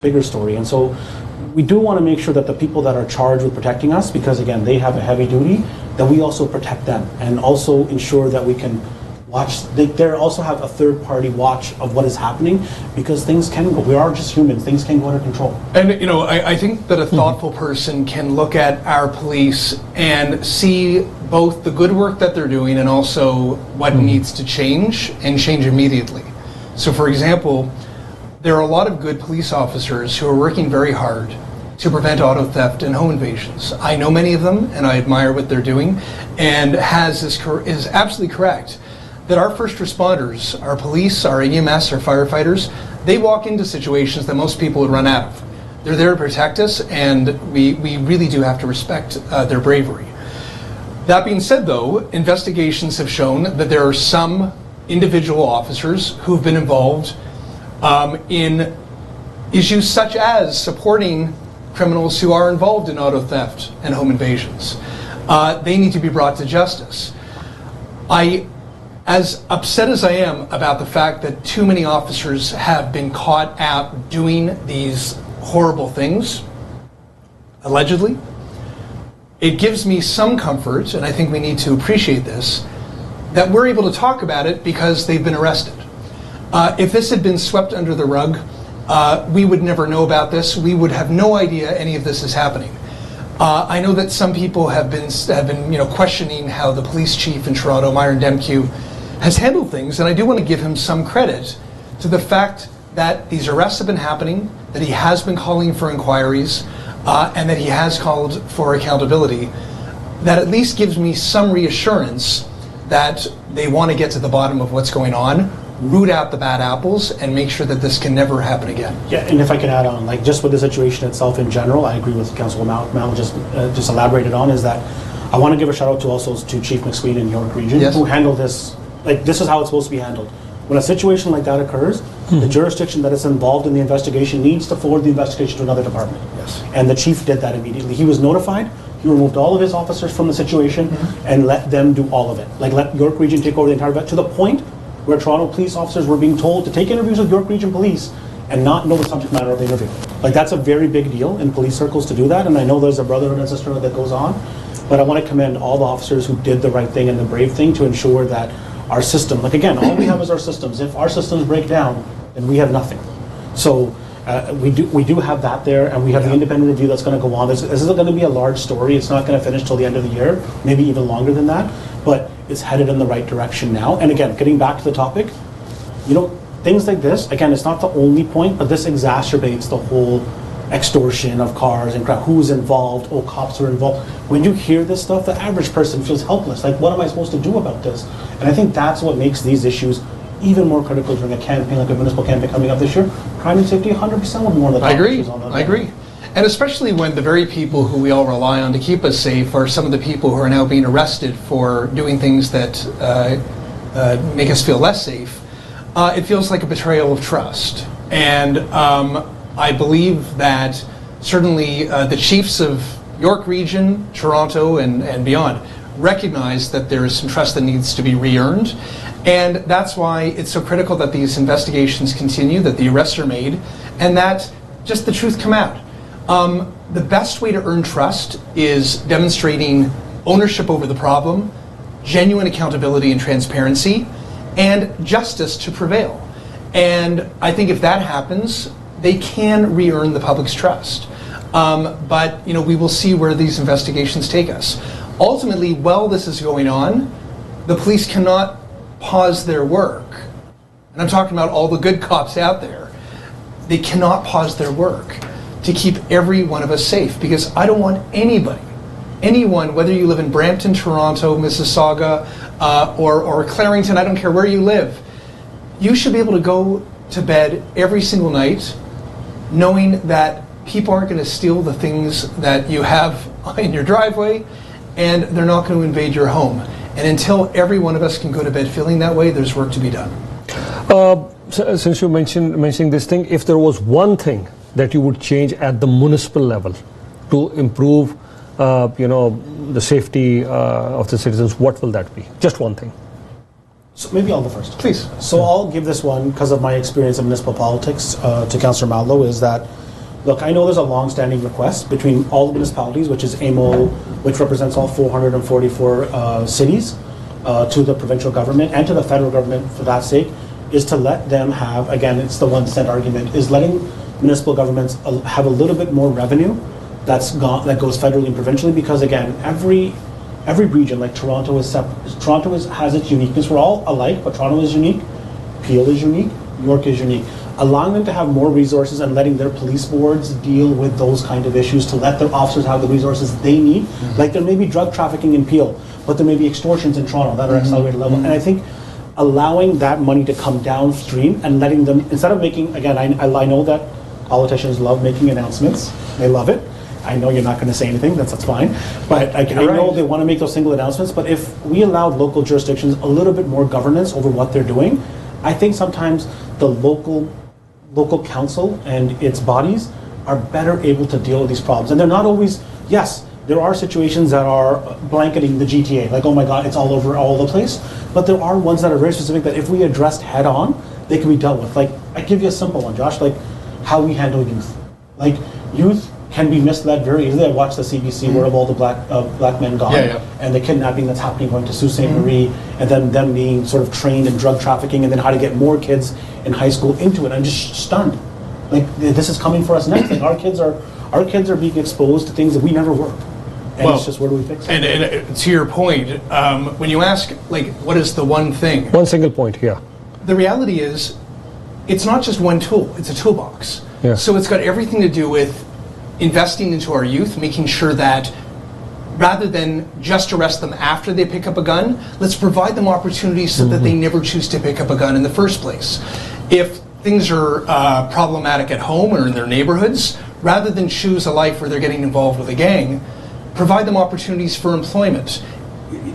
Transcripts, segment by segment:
bigger story. And so we do want to make sure that the people that are charged with protecting us, because again, they have a heavy duty, that we also protect them and also ensure that we can watch. They also have a third-party watch of what is happening, because things can go. We are just humans. Things can go out of control. And I think that a thoughtful person can look at our police and see both the good work that they're doing and also what needs to change, and change immediately. So, for example, there are a lot of good police officers who are working very hard to prevent auto theft and home invasions. I know many of them, and I admire what they're doing. And is absolutely correct that our first responders, our police, our EMS, our firefighters, they walk into situations that most people would run out of. They're there to protect us, and we really do have to respect their bravery. That being said, though, investigations have shown that there are some individual officers who have been involved in issues such as supporting criminals who are involved in auto theft and home invasions. They need to be brought to justice. As upset as I am about the fact that too many officers have been caught out doing these horrible things, allegedly, it gives me some comfort, and I think we need to appreciate this, that we're able to talk about it because they've been arrested. If this had been swept under the rug, we would never know about this. We would have no idea any of this is happening. I know that some people have been questioning how the police chief in Toronto, Myron Demkew, has handled things, and I do want to give him some credit to the fact that these arrests have been happening, that he has been calling for inquiries, and that he has called for accountability. That at least gives me some reassurance that they want to get to the bottom of what's going on, root out the bad apples, and make sure that this can never happen again. Yeah, and if I can add on, just with the situation itself in general, I agree with Councilor Mal just elaborated on, is that I want to give a shout out to Chief McSween in York Region, yes, who handled this. This is how it's supposed to be handled. When a situation like that occurs, the jurisdiction that is involved in the investigation needs to forward the investigation to another department. Yes. And the chief did that immediately. He was notified. He removed all of his officers from the situation and let them do all of it. Let York Region take over the entire, to the point where Toronto police officers were being told to take interviews with York Region Police and not know the subject matter of the interview. That's a very big deal in police circles to do that, and I know there's a brotherhood and sisterhood that goes on, but I want to commend all the officers who did the right thing and the brave thing to ensure that our system, again, all we have is our systems. If our systems break down, then we have nothing. So we do have that there, and we have the independent review that's going to go on. This is going to be a large story. It's not going to finish till the end of the year, maybe even longer than that, but it's headed in the right direction now. And again, getting back to the topic, things like this, again, it's not the only point, but this exacerbates the whole extortion of cars and crap. Who's involved? Oh, cops are involved. When you hear this stuff, the average person feels helpless. What am I supposed to do about this? And I think that's what makes these issues even more critical during a campaign, like a municipal campaign coming up this year. Crime and safety 100% will be one of the top issues on that. I agree. And especially when the very people who we all rely on to keep us safe are some of the people who are now being arrested for doing things that make us feel less safe, it feels like a betrayal of trust. And I believe that certainly the chiefs of York Region, Toronto, and beyond recognize that there is some trust that needs to be re-earned. And that's why it's so critical that these investigations continue, that the arrests are made, and that just the truth come out. The best way to earn trust is demonstrating ownership over the problem, genuine accountability and transparency, and justice to prevail. And I think if that happens, they can re-earn the public's trust. But we will see where these investigations take us. Ultimately, while this is going on, the police cannot pause their work. And I'm talking about all the good cops out there. They cannot pause their work to keep every one of us safe, because I don't want anyone, whether you live in Brampton, Toronto, Mississauga, or Clarington, I don't care where you live, you should be able to go to bed every single night knowing that people aren't going to steal the things that you have in your driveway, and they're not going to invade your home. And until every one of us can go to bed feeling that way, there's work to be done. Since you mentioning this thing, if there was one thing that you would change at the municipal level to improve, the safety of the citizens, what will that be? Just one thing. So maybe I'll go first. Please. So I'll give this one, because of my experience in municipal politics, to Councillor Mallow, is that look, I know there's a long-standing request between all the municipalities, which is AMO, which represents all 444 cities, to the provincial government and to the federal government for that sake, is to let them have, again, it's the 1 cent argument, is letting municipal governments have a little bit more revenue that goes federally and provincially, because again, every region, like Toronto has its uniqueness. We're all alike, but Toronto is unique, Peel is unique, York is unique. Allowing them to have more resources and letting their police boards deal with those kind of issues, to let their officers have the resources they need. Like there may be drug trafficking in Peel, but there may be extortions in Toronto that are accelerated level. And I think allowing that money to come downstream and letting them, instead of making, again, I know that politicians love making announcements. They love it. I know you're not going to say anything, that's fine. But I know they want to make those single announcements, but if we allowed local jurisdictions a little bit more governance over what they're doing, I think sometimes the local council and its bodies are better able to deal with these problems. And they're not always, yes, there are situations that are blanketing the GTA, like, oh my God, it's all over all the place. But there are ones that are very specific that if we addressed head on, they can be dealt with. Like, I give you a simple one, Josh, like how we handle youth. Like, youth can be misled very easily. I watched the CBC where of all the black men gone, and the kidnapping that's happening going to Sault Ste. Marie, and then them being sort of trained in drug trafficking, and then how to get more kids in high school into it. I'm just stunned. Like, this is coming for us next. Like, our kids are being exposed to things that we never were. And it's just, where do we fix it? And to your point, when you ask, like, what is the one thing? One single point, yeah. The reality is, it's not just one tool, it's a toolbox. Yeah. So it's got everything to do with investing into our youth, making sure that rather than just arrest them after they pick up a gun, let's provide them opportunities so that they never choose to pick up a gun in the first place. If things are problematic at home or in their neighborhoods, rather than choose a life where they're getting involved with a gang, provide them opportunities for employment,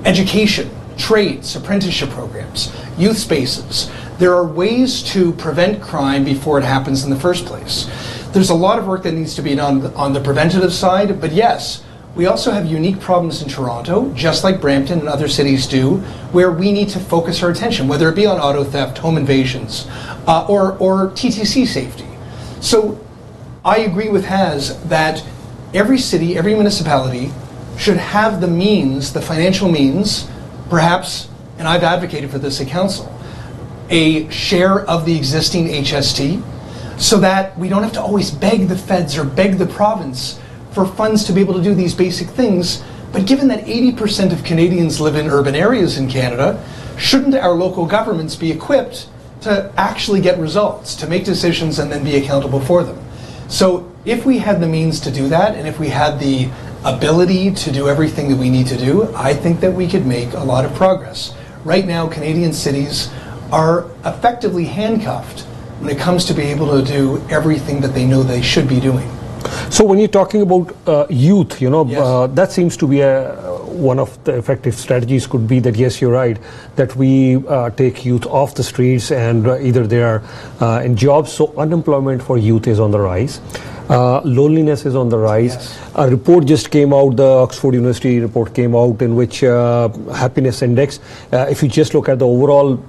education, trades, apprenticeship programs, youth spaces. There are ways to prevent crime before it happens in the first place. There's a lot of work that needs to be done on the preventative side, but yes, we also have unique problems in Toronto, just like Brampton and other cities do, where we need to focus our attention, whether it be on auto theft, home invasions, or TTC safety. So I agree with Haz that every city, every municipality should have the means, the financial means, perhaps, and I've advocated for this at council, a share of the existing HST, so that we don't have to always beg the feds or beg the province for funds to be able to do these basic things. But given that 80% of Canadians live in urban areas in Canada, shouldn't our local governments be equipped to actually get results, to make decisions and then be accountable for them? So if we had the means to do that, and if we had the ability to do everything that we need to do, I think that we could make a lot of progress. Right now, Canadian cities are effectively handcuffed when it comes to be able to do everything that they know they should be doing. So when you're talking about youth, Yes. that seems to be one of the effective strategies could be that, yes, you're right, that we take youth off the streets and either they are in jobs. So unemployment for youth is on the rise. Loneliness is on the rise. Yes. A report just came out, the Oxford University report came out, in which happiness index, if you just look at the overall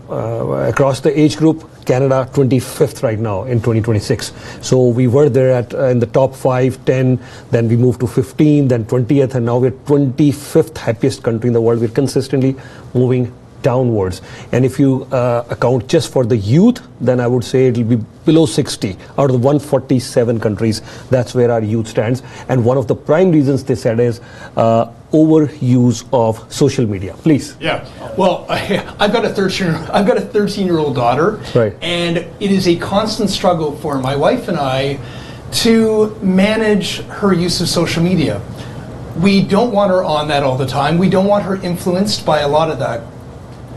across the age group, Canada 25th right now in 2026. So we were there at in the top 5, 10, then we moved to 15, then 20th, and now we're 25th happiest country in the world. We're consistently moving downwards. And if you account just for the youth, then I would say it'll be below 60 out of the 147 countries. That's where our youth stands. And one of the prime reasons they said is overuse of social media. Please. Yeah. Well, I've got a 13-year-old daughter, Right. and it is a constant struggle for my wife and I to manage her use of social media. We don't want her on that all the time. We don't want her influenced by a lot of the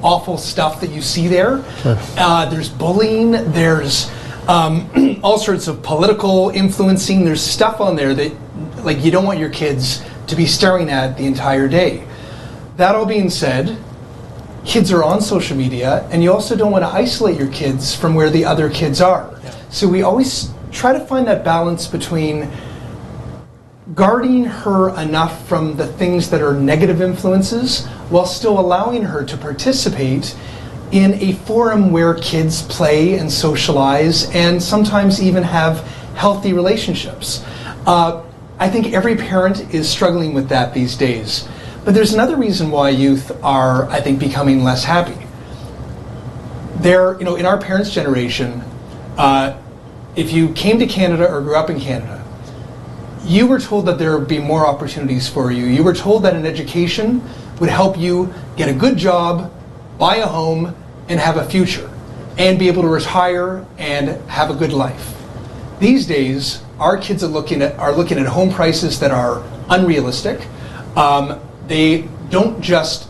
awful stuff that you see there. There's bullying, there's all sorts of political influencing, there's stuff on there that, like, you don't want your kids to be staring at the entire day. That all being said, kids are on social media, and you also don't want to isolate your kids from where the other kids are. Yeah. So we always try to find that balance between guarding her enough from the things that are negative influences while still allowing her to participate in a forum where kids play and socialize and sometimes even have healthy relationships. I think every parent is struggling with that these days. But there's another reason why youth are, I think, becoming less happy. In our parents' generation, if you came to Canada or grew up in Canada, you were told that there would be more opportunities for you. You were told that an education would help you get a good job, buy a home, and have a future, and be able to retire and have a good life. These days, our kids are looking at home prices that are unrealistic. They don't just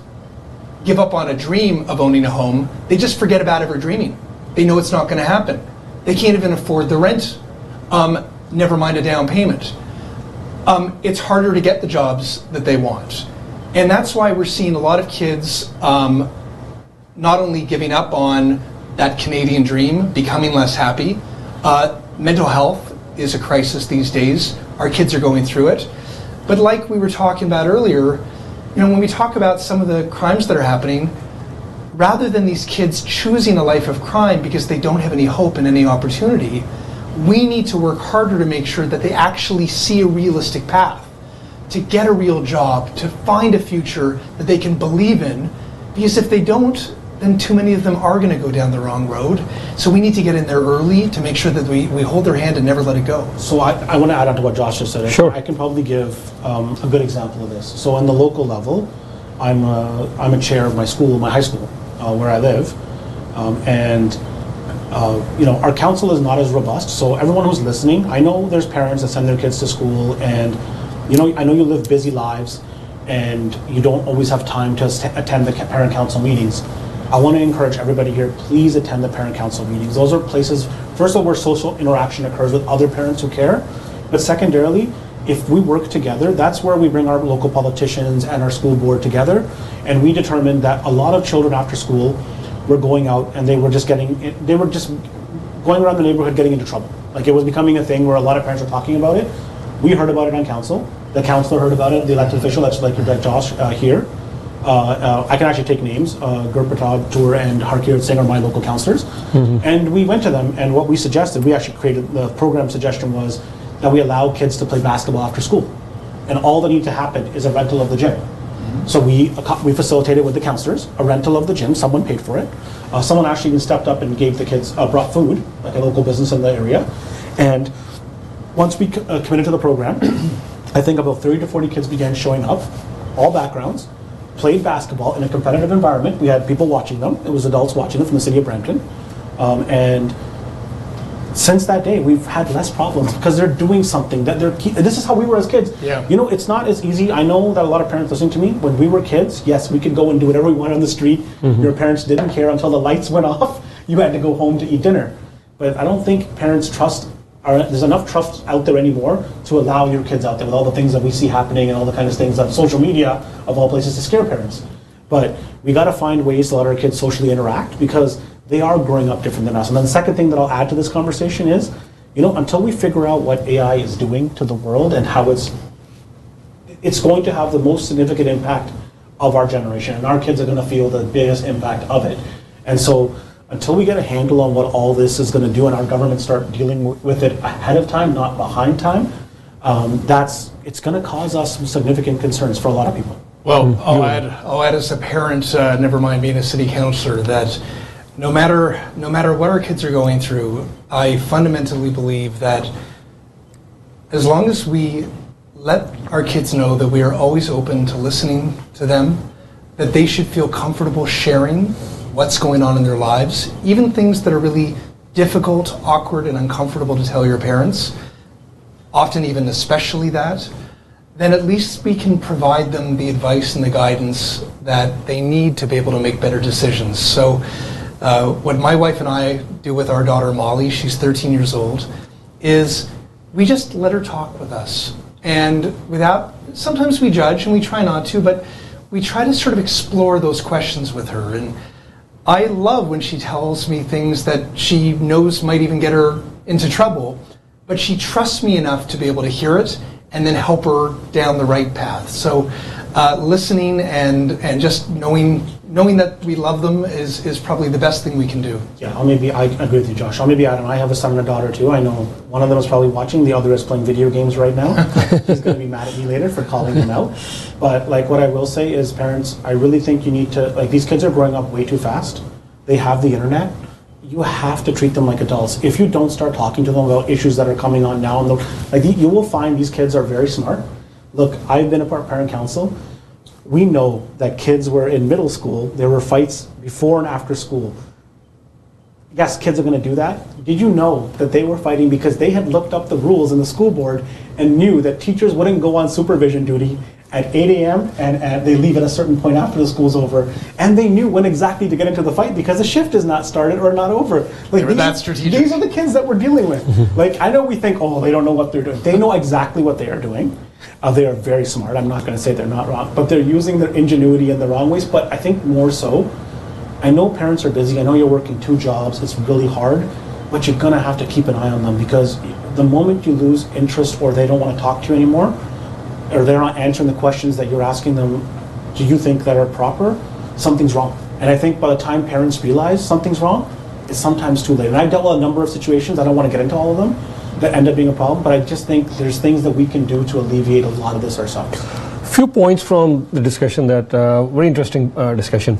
give up on a dream of owning a home, they just forget about ever dreaming. They know it's not going to happen. They can't even afford the rent, never mind a down payment. It's harder to get the jobs that they want. And that's why we're seeing a lot of kids not only giving up on that Canadian dream, becoming less happy. Mental health is a crisis these days. Our kids are going through it. But like we were talking about earlier, when we talk about some of the crimes that are happening, rather than these kids choosing a life of crime because they don't have any hope and any opportunity, we need to work harder to make sure that they actually see a realistic path, to get a real job, to find a future that they can believe in. Because if they don't, then too many of them are going to go down the wrong road. So we need to get in there early to make sure that we hold their hand and never let it go. So I want to add on to what Josh just said. Sure. I can probably give a good example of this. So on the local level, I'm a chair of my school, my high school, where I live. Our council is not as robust. So everyone who's listening, I know there's parents that send their kids to school, and I know you live busy lives and you don't always have time to attend the parent council meetings. I want to encourage everybody here, please attend the parent council meetings. Those are places, first of all, where social interaction occurs with other parents who care. But secondarily, if we work together, that's where we bring our local politicians and our school board together. And we determined that a lot of children after school were going out and they were just going around the neighborhood getting into trouble. Like, it was becoming a thing where a lot of parents were talking about it. We heard about it on council. The councillor heard about it, the elected official, that's like Josh here. I can actually take names. Gurpratag, Tour, and Harkirat Singh are my local councillors. Mm-hmm. And we went to them, and what we suggested, we actually created, the program suggestion was that we allow kids to play basketball after school. And all that needs to happen is a rental of the gym. Mm-hmm. So we facilitated with the councillors, a rental of the gym, someone paid for it. Someone actually even stepped up and gave the kids, brought food, like a local business in the area. And once we committed to the program, I think about 30 to 40 kids began showing up, all backgrounds, played basketball in a competitive environment. We had people watching them. It was adults watching them from the city of Brampton. And since that day, we've had less problems because they're doing something that this is how we were as kids. Yeah. It's not as easy. I know that a lot of parents listening to me, when we were kids, yes, we could go and do whatever we wanted on the street. Mm-hmm. Your parents didn't care until the lights went off. You had to go home to eat dinner. But I don't think parents there's enough trust out there anymore to allow your kids out there with all the things that we see happening and all the kind of things that social media, of all places, to scare parents. But we got to find ways to let our kids socially interact because they are growing up different than us. And then the second thing that I'll add to this conversation is, until we figure out what AI is doing to the world and how it's going to have the most significant impact of our generation, and our kids are going to feel the biggest impact of it. And so until we get a handle on what all this is going to do and our government start dealing with it ahead of time, not behind time, it's going to cause us some significant concerns for a lot of people. Well, I'll add as a parent, never mind being a city councillor, that no matter what our kids are going through, I fundamentally believe that as long as we let our kids know that we are always open to listening to them, that they should feel comfortable sharing what's going on in their lives, even things that are really difficult, awkward, and uncomfortable to tell your parents, often even especially that, then at least we can provide them the advice and the guidance that they need to be able to make better decisions. So what my wife and I do with our daughter Molly, she's 13 years old, is we just let her talk with us. And sometimes we judge and we try not to, but we try to sort of explore those questions with her. And I love when she tells me things that she knows might even get her into trouble, but she trusts me enough to be able to hear it and then help her down the right path. So listening and just knowing knowing that we love them is probably the best thing we can do. Yeah, I agree with you, Josh. I'll maybe add on. I have a son and a daughter too. I know one of them is probably watching. The other is playing video games right now. He's going to be mad at me later for calling him out. But like, what I will say is, parents, I really think you need to, like, these kids are growing up way too fast. They have the internet. You have to treat them like adults. If you don't start talking to them about issues that are coming on now, and you will find these kids are very smart. Look, I've been a part of parent council. We know that kids were in middle school, there were fights before and after school. Yes, kids are going to do that. Did you know that they were fighting because they had looked up the rules in the school board and knew that teachers wouldn't go on supervision duty at 8 a.m. and they leave at a certain point after the school's over, and they knew when exactly to get into the fight because the shift is not started or not over. Like, they were that strategic. These are the kids that we're dealing with. Like, I know we think, oh, they don't know what they're doing. They know exactly what they are doing. They are very smart. I'm not going to say they're not wrong, but they're using their ingenuity in the wrong ways. But I think more so, I know parents are busy. I know you're working 2 jobs. It's really hard, but you're going to have to keep an eye on them, because the moment you lose interest or they don't want to talk to you anymore, or they're not answering the questions that you're asking them, do you think that are proper? Something's wrong. And I think by the time parents realize something's wrong, it's sometimes too late. And I've dealt with a number of situations, I don't want to get into all of them, that end up being a problem, but I just think there's things that we can do to alleviate a lot of this ourselves. Few points from the discussion, that very interesting discussion.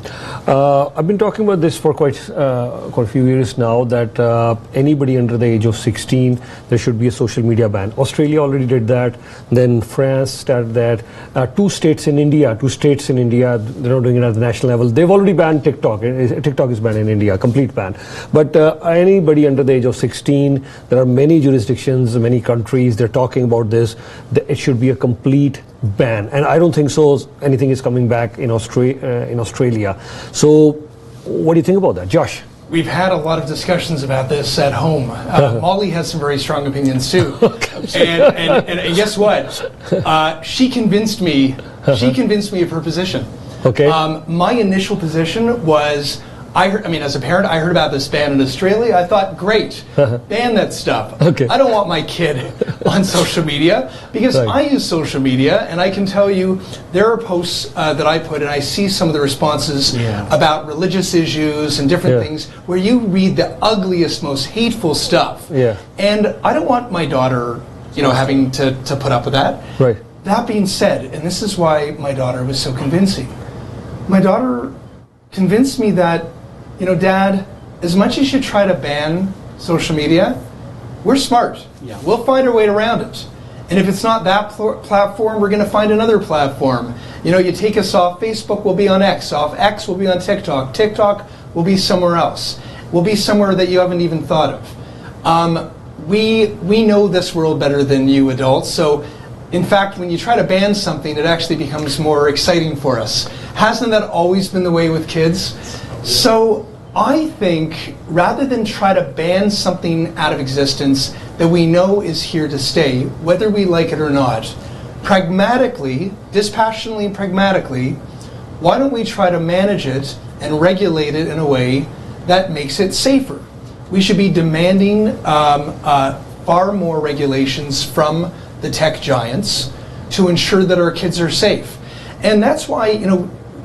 I've been talking about this for quite a few years now, that anybody under the age of 16, there should be a social media ban. Australia already did that. Then France started that. 2 states in India, they're not doing it at the national level. They've already banned TikTok. TikTok is banned in India, complete ban. But anybody under the age of 16, there are many jurisdictions, many countries, they're talking about this. It should be a complete ban, and I don't think so anything is coming back in Australia. So what do you think about that, Josh? We've had a lot of discussions about this at home. Molly has some very strong opinions too. and guess what? She convinced me of her position. Okay. My initial position was, as a parent, I heard about this ban in Australia. I thought, great, ban that stuff. Okay. I don't want my kid on social media, because Right. I use social media, and I can tell you there are posts that I put, and I see some of the responses about religious issues and different things, where you read the ugliest, most hateful stuff. Yeah. And I don't want my daughter, having to put up with that. Right. That being said, and this is why my daughter was so convincing, my daughter convinced me that, Dad, as much as you try to ban social media, we're smart. Yeah. We'll find our way around it. And if it's not that platform, we're going to find another platform. You take us off Facebook, we'll be on X. Off X, we'll be on TikTok. TikTok, we'll be somewhere else. We'll be somewhere that you haven't even thought of. We know this world better than you adults. So, in fact, when you try to ban something, it actually becomes more exciting for us. Hasn't that always been the way with kids? So I think rather than try to ban something out of existence that we know is here to stay, whether we like it or not, pragmatically, dispassionately and pragmatically, why don't we try to manage it and regulate it in a way that makes it safer? We should be demanding far more regulations from the tech giants to ensure that our kids are safe. And that's why,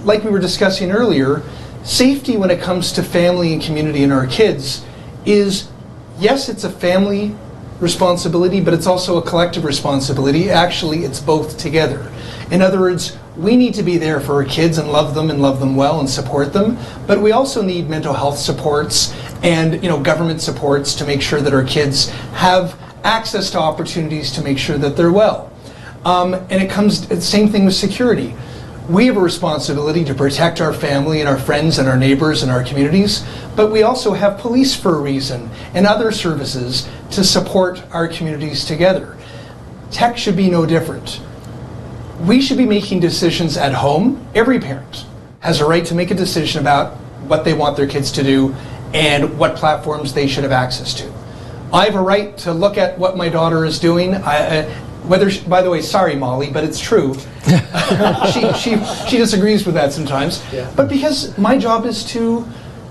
like we were discussing earlier, safety when it comes to family and community and our kids is, yes, it's a family responsibility, but it's also a collective responsibility. Actually, it's both together. In other words, we need to be there for our kids and love them well and support them, but we also need mental health supports and government supports to make sure that our kids have access to opportunities to make sure that they're well. And it's the same thing with security. We have a responsibility to protect our family and our friends and our neighbors and our communities, but we also have police for a reason and other services to support our communities together. Tech should be no different. We should be making decisions at home. Every parent has a right to make a decision about what they want their kids to do and what platforms they should have access to. I have a right to look at what my daughter is doing. By the way, sorry, Molly, but it's true. she disagrees with that sometimes. Yeah. But because my job is to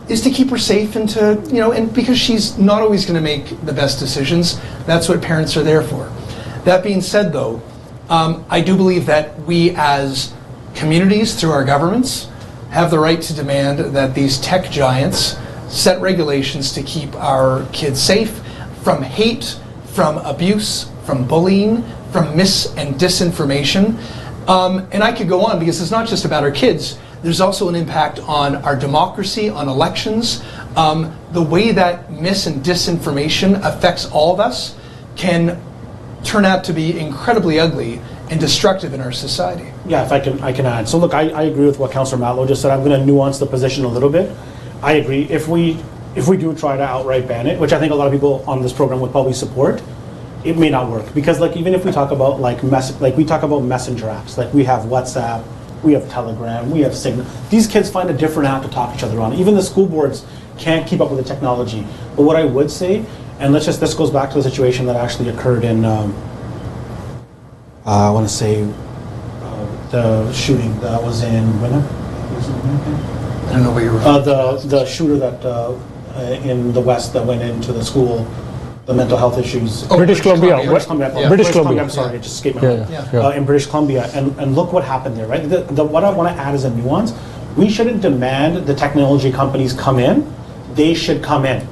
keep her safe and and because she's not always going to make the best decisions, that's what parents are there for. That being said, though, I do believe that we as communities, through our governments, have the right to demand that these tech giants set regulations to keep our kids safe from hate, from abuse, from bullying, from mis and disinformation. And I could go on, because it's not just about our kids. There's also an impact on our democracy, on elections. The way that mis and disinformation affects all of us can turn out to be incredibly ugly and destructive in our society. Yeah, if I can add. So look, I agree with what Councillor Matlow just said. I'm going to nuance the position a little bit. I agree. If we do try to outright ban it, which I think a lot of people on this program would probably support, it may not work, because like even if we talk about we talk about messenger apps, like we have WhatsApp, we have Telegram, we have Signal. These kids find a different app to talk to each other on. Even the school boards can't keep up with the technology. But what I would say, and this goes back to the situation that actually occurred in, I want to say, the shooting that was in Winnipeg. I don't know what you're referring to. The shooter that in the West that went into the school, the mental health issues. Oh, British Columbia. British Columbia. I'm sorry, it just escaped my mind. Yeah. In British Columbia, and look what happened there, right? What I want to add as a nuance, we shouldn't demand the technology companies come in. They should come in.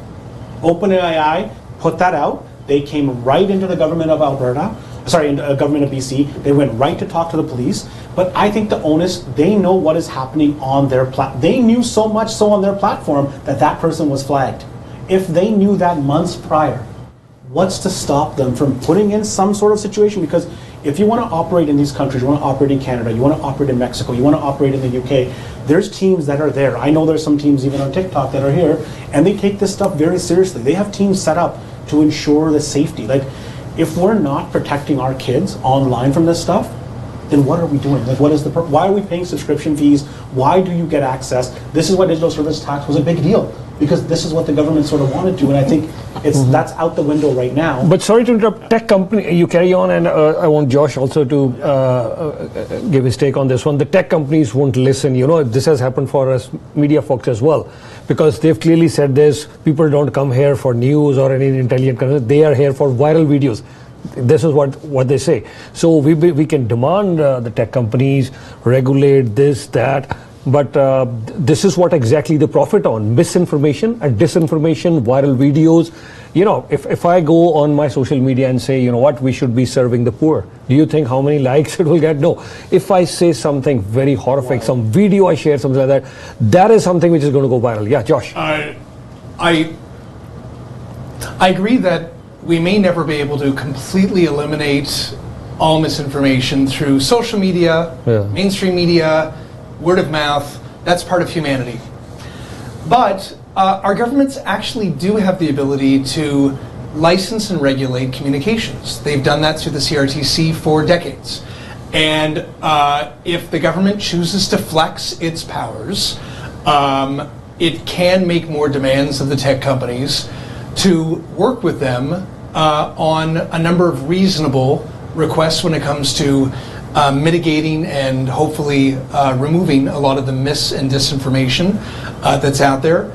OpenAI put that out. They came right into the government of Alberta. Sorry, government of BC. They went right to talk to the police. But I think the onus, they know what is happening on their they knew so much so on their platform that person was flagged. If they knew that months prior, what's to stop them from putting in some sort of situation? Because if you want to operate in these countries, you want to operate in Canada, you want to operate in Mexico, you want to operate in the UK, there's teams that are there. I know there's some teams even on TikTok that are here, and they take this stuff very seriously. They have teams set up to ensure the safety. Like, if we're not protecting our kids online from this stuff, then what are we doing? Like, why are we paying subscription fees? Why do you get access? This is why digital service tax was a big deal, because this is what the government sort of wanted to, and I think that's out the window right now. But sorry to interrupt, tech company, you carry on, and I want Josh also to give his take on this one. The tech companies won't listen. You know, this has happened for us media folks as well, because they've clearly said this: people don't come here for news or any intelligent content. They are here for viral videos. This is what they say. So we can demand the tech companies regulate this, that, but this is what exactly they profit on: misinformation and disinformation, viral videos. You know, if I go on my social media and say, you know what, we should be serving the poor, do you think how many likes it will get? No. If I say something very horrific, some video I share, something like that, that is something which is going to go viral. Yeah, Josh. I agree that we may never be able to completely eliminate all misinformation through social media, mainstream media, word of mouth. That's part of humanity. But our governments actually do have the ability to license and regulate communications. They've done that through the CRTC for decades. And if the government chooses to flex its powers, it can make more demands of the tech companies to work with them on a number of reasonable requests when it comes to mitigating and hopefully removing a lot of the mis and disinformation that's out there.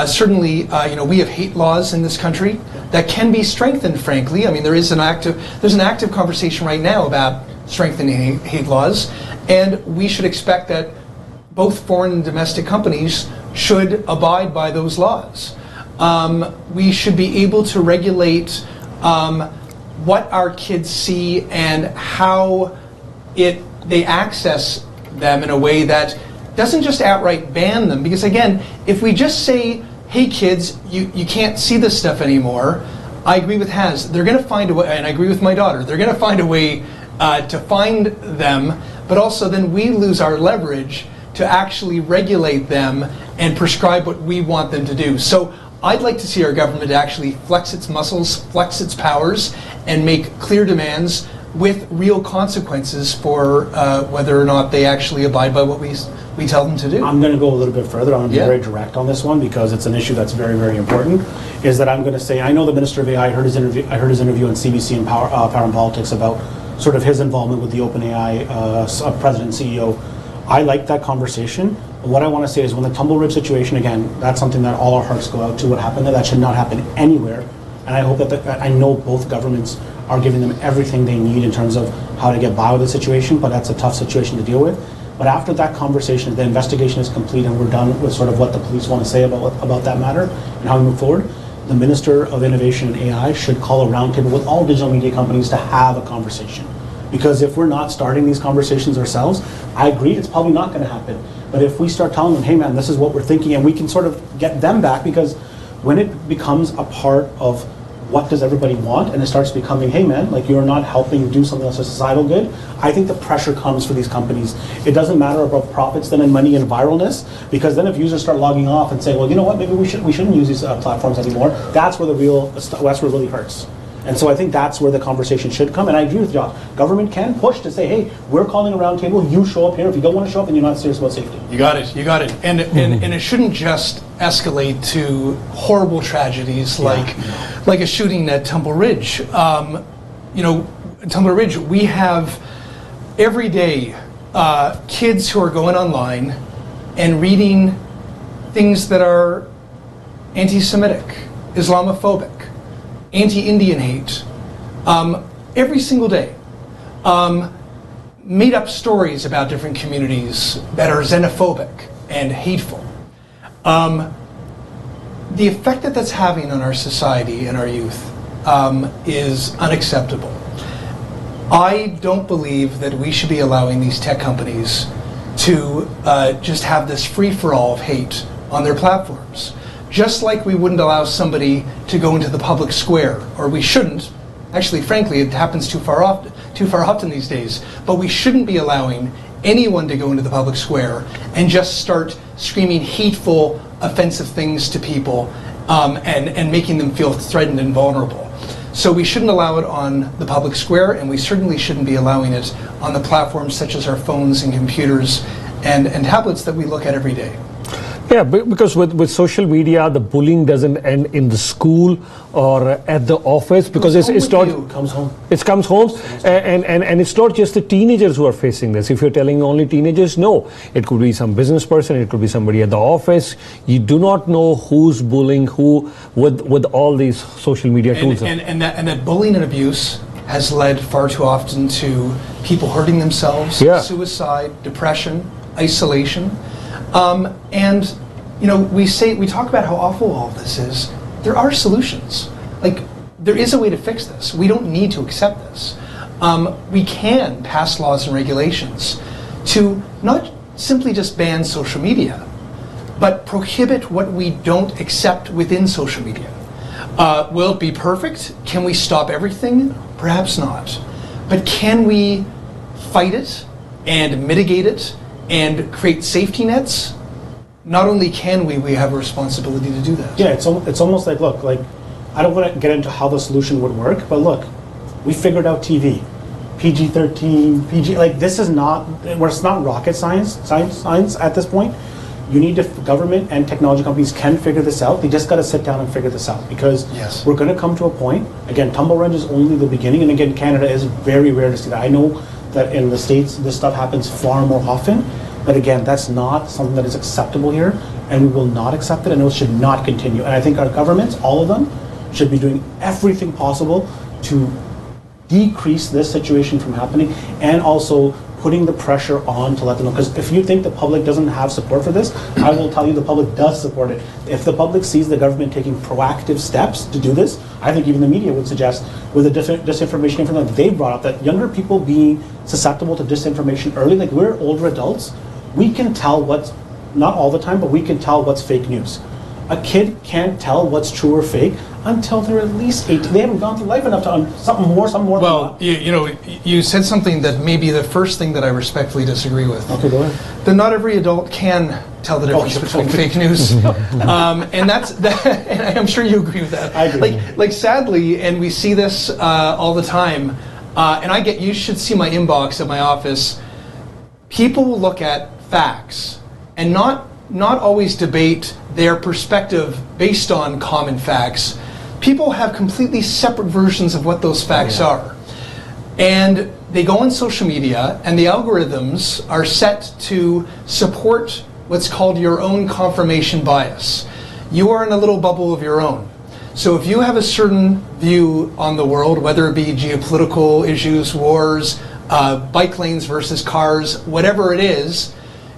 Certainly, we have hate laws in this country that can be strengthened. Frankly, I mean, there's an active conversation right now about strengthening hate laws, and we should expect that both foreign and domestic companies should abide by those laws. We should be able to regulate what our kids see and how they access them in a way that doesn't just outright ban them. Because again, if we just say, hey kids, you can't see this stuff anymore, I agree with Haz. They're going to find a way, and I agree with my daughter, they're going to find a way to find them, but also then we lose our leverage to actually regulate them and prescribe what we want them to do. So I'd like to see our government actually flex its muscles, flex its powers, and make clear demands with real consequences for whether or not they actually abide by what we tell them to do. I'm going to go a little bit further. I'm going to be very direct on this one, because it's an issue that's very, very important. Is that I'm going to say, I know the Minister of AI, I heard his interview on CBC and Power and Politics about sort of his involvement with the OpenAI president and CEO. I like that conversation. What I want to say is, when the Tumblerib situation, again, that's something that all our hearts go out to. What happened there, that should not happen anywhere. And I hope that I know both governments are giving them everything they need in terms of how to get by with the situation, but that's a tough situation to deal with. But after that conversation, the investigation is complete and we're done with sort of what the police want to say about that matter and how we move forward, the Minister of Innovation and AI should call a roundtable with all digital media companies to have a conversation. Because if we're not starting these conversations ourselves, I agree, it's probably not going to happen. But if we start telling them, hey man, this is what we're thinking, and we can sort of get them back, because when it becomes a part of what does everybody want, and it starts becoming, hey man, like you're not helping do something that's a societal good, I think the pressure comes for these companies. It doesn't matter about profits then and money and viralness, because then if users start logging off and saying, well, you know what, maybe we shouldn't use these platforms anymore, that's where that's where it really hurts. And so I think that's where the conversation should come. And I agree with Josh. Government can push to say, hey, we're calling a roundtable, you show up here. If you don't want to show up, then you're not serious about safety. You got it. And it shouldn't just escalate to horrible tragedies like a shooting at Tumble Ridge. Tumble Ridge, we have every day kids who are going online and reading things that are anti-Semitic, Islamophobic, anti-Indian hate, every single day. Made up stories about different communities that are xenophobic and hateful. The effect that that's having on our society and our youth is unacceptable. I don't believe that we should be allowing these tech companies to just have this free-for-all of hate on their platforms. Just like we wouldn't allow somebody to go into the public square, or we shouldn't. Actually, frankly, it happens too far often these days. But we shouldn't be allowing anyone to go into the public square and just start screaming hateful, offensive things to people and making them feel threatened and vulnerable. So we shouldn't allow it on the public square, and we certainly shouldn't be allowing it on the platforms such as our phones and computers and tablets that we look at every day. Yeah, because with social media, the bullying doesn't end in the school or at the office, because it's not. It comes home. It comes home, and it's not just the teenagers who are facing this. If you're telling only teenagers, no, it could be some business person, it could be somebody at the office. You do not know who's bullying who with all these social media tools. And that bullying and abuse has led far too often to people hurting themselves, suicide, depression, isolation. We talk about how awful all of this is. There are solutions. Like, there is a way to fix this. We don't need to accept this. We can pass laws and regulations to not simply just ban social media, but prohibit what we don't accept within social media. Will it be perfect? Can we stop everything? Perhaps not. But can we fight it and mitigate it and create safety nets? Not only can we have a responsibility to do that. Yeah, it's almost like, look, like, I don't want to get into how the solution would work, but look, we figured out TV, PG-13, PG, like this is not, where it's not rocket science at this point. You need to, government and technology companies can figure this out. They just got to sit down and figure this out, because we're going to come to a point, again, Tumble Ridge is only the beginning, and again, Canada is very rare to see that. I know that in the States, this stuff happens far more often. But again, that's not something that is acceptable here, and we will not accept it, and it should not continue. And I think our governments, all of them, should be doing everything possible to decrease this situation from happening, and also putting the pressure on to let them know. Because if you think the public doesn't have support for this, I will tell you the public does support it. If the public sees the government taking proactive steps to do this, I think even the media would suggest, with the disinformation information they brought up, that younger people being susceptible to disinformation early, like we're older adults, we can tell what's, not all the time, but we can tell what's fake news. A kid can't tell what's true or fake until they're at least 18. They haven't gone through life enough to something more. Well, you said something that may be the first thing that I respectfully disagree with. Okay, go ahead. That not every adult can tell the difference between fake news, and and I'm sure you agree with that. I agree. Like sadly, and we see this all the time. And you should see my inbox at my office. People will look at facts and not always debate their perspective based on common facts. People have completely separate versions of what those facts are. And they go on social media, and the algorithms are set to support what's called your own confirmation bias. You are in a little bubble of your own. So if you have a certain view on the world, whether it be geopolitical issues, wars, bike lanes versus cars, whatever it is,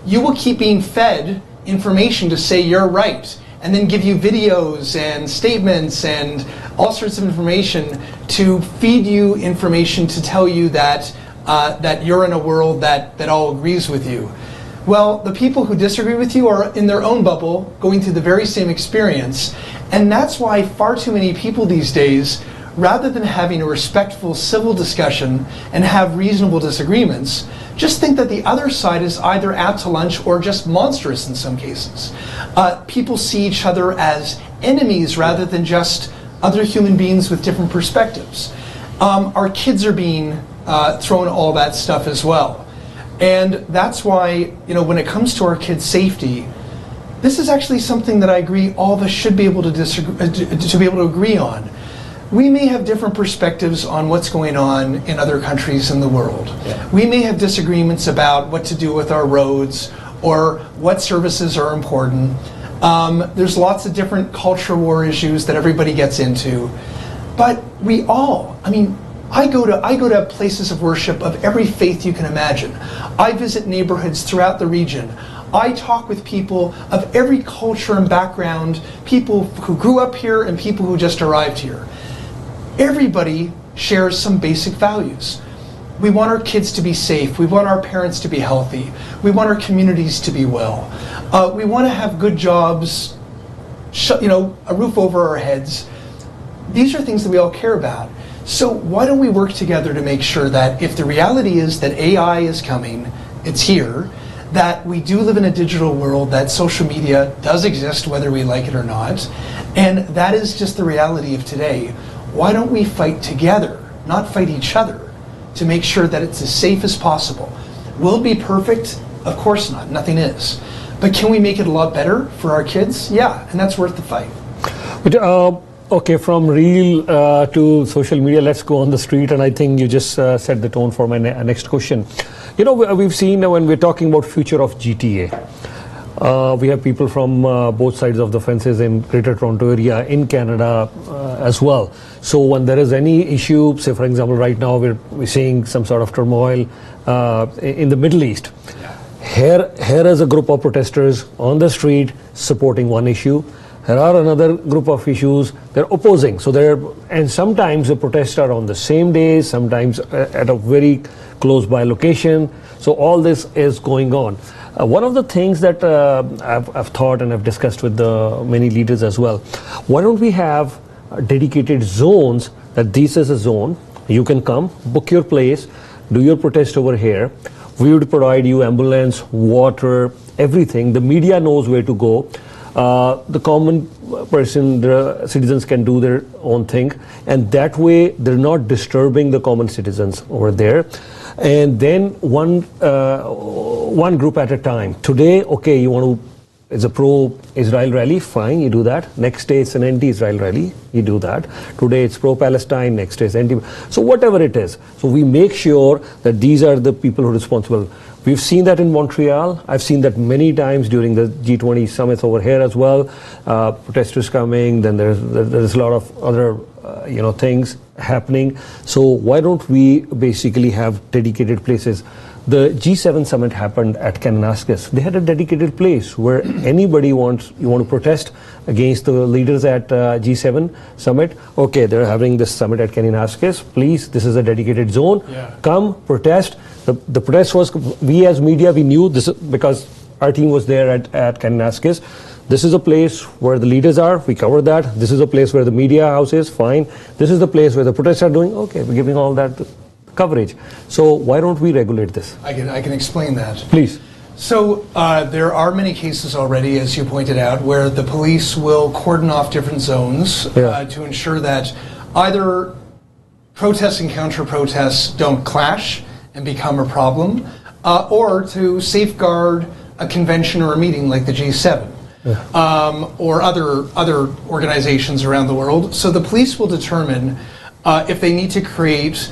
you will keep being fed information to say you're right, and then give you videos and statements and all sorts of information to feed you information to tell you that that you're in a world that all agrees with you. Well, the people who disagree with you are in their own bubble, going through the very same experience, and that's why far too many people these days, rather than having a respectful civil discussion and have reasonable disagreements, just think that the other side is either out to lunch or just monstrous in some cases. People see each other as enemies rather than just other human beings with different perspectives. Our kids are being thrown all that stuff as well. And that's why, when it comes to our kids' safety, this is actually something that I agree all of us should be able to be able to agree on. We may have different perspectives on what's going on in other countries in the world. Yeah. We may have disagreements about what to do with our roads or what services are important. There's lots of different culture war issues that everybody gets into. But we all, I go to places of worship of every faith you can imagine. I visit neighborhoods throughout the region. I talk with people of every culture and background, people who grew up here and people who just arrived here. Everybody shares some basic values. We want our kids to be safe. We want our parents to be healthy. We want our communities to be well. We want to have good jobs, a roof over our heads. These are things that we all care about. So why don't we work together to make sure that if the reality is that AI is coming, it's here, that we do live in a digital world, that social media does exist whether we like it or not, and that is just the reality of today. Why don't we fight together, not fight each other, to make sure that it's as safe as possible? Will it be perfect? Of course not, nothing is. But can we make it a lot better for our kids? Yeah, and that's worth the fight. But, okay, from real to social media, let's go on the street, and I think you just set the tone for my next question. We've seen when we're talking about future of GTA, we have people from both sides of the fences in Greater Toronto area, in Canada as well. So when there is any issue, say for example right now we're seeing some sort of turmoil in the Middle East. Yeah. Here is a group of protesters on the street supporting one issue. There are another group of issues they're opposing. And sometimes the protests are on the same day, sometimes at a very close by location. So all this is going on. One of the things that I've thought and I've discussed with many leaders as well, why don't we have dedicated zones that this is a zone, you can come, book your place, do your protest over here. We would provide you ambulance, water, everything. The media knows where to go. The common person, the citizens can do their own thing, and that way they're not disturbing the common citizens over there. And then one group at a time. Today, okay, it's a pro-Israel rally, fine, you do that. Next day it's an anti-Israel rally, you do that. Today it's pro-Palestine, next day it's anti. So whatever it is. So we make sure that these are the people who are responsible. We've seen that in Montreal. I've seen that many times during the G20 summits over here as well. Protesters coming, then there's a lot of other things happening. So why don't we basically have dedicated places? The G7 summit happened at Kananaskis. They had a dedicated place where anybody you want to protest against the leaders at G7 summit. Okay, they're having this summit at Kananaskis. Please, this is a dedicated zone. Yeah. Come, protest. The protest was, we as media, we knew this because our team was there at Kananaskis. This is a place where the leaders are, we cover that. This is a place where the media house is, fine. This is the place where the protests are doing, okay, we're giving all that coverage. So why don't we regulate this? I can explain that. Please. So there are many cases already, as you pointed out, where the police will cordon off different zones to ensure that either protests and counter-protests don't clash and become a problem, or to safeguard a convention or a meeting like the G7. Or other organizations around the world. So the police will determine if they need to create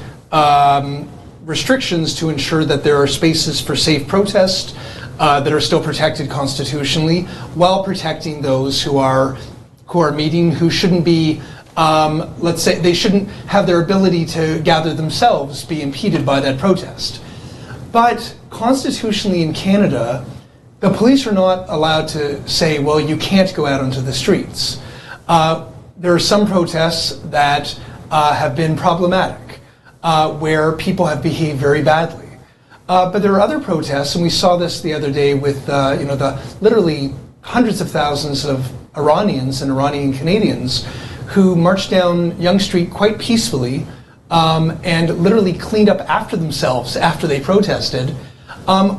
restrictions to ensure that there are spaces for safe protest that are still protected constitutionally, while protecting those who are meeting, who shouldn't be let's say they shouldn't have their ability to gather themselves be impeded by that protest. But constitutionally in Canada, the police are not allowed to say, well, you can't go out onto the streets. There are some protests that have been problematic, where people have behaved very badly. But there are other protests, and we saw this the other day with the literally hundreds of thousands of Iranians and Iranian Canadians who marched down Yonge Street quite peacefully and literally cleaned up after themselves after they protested,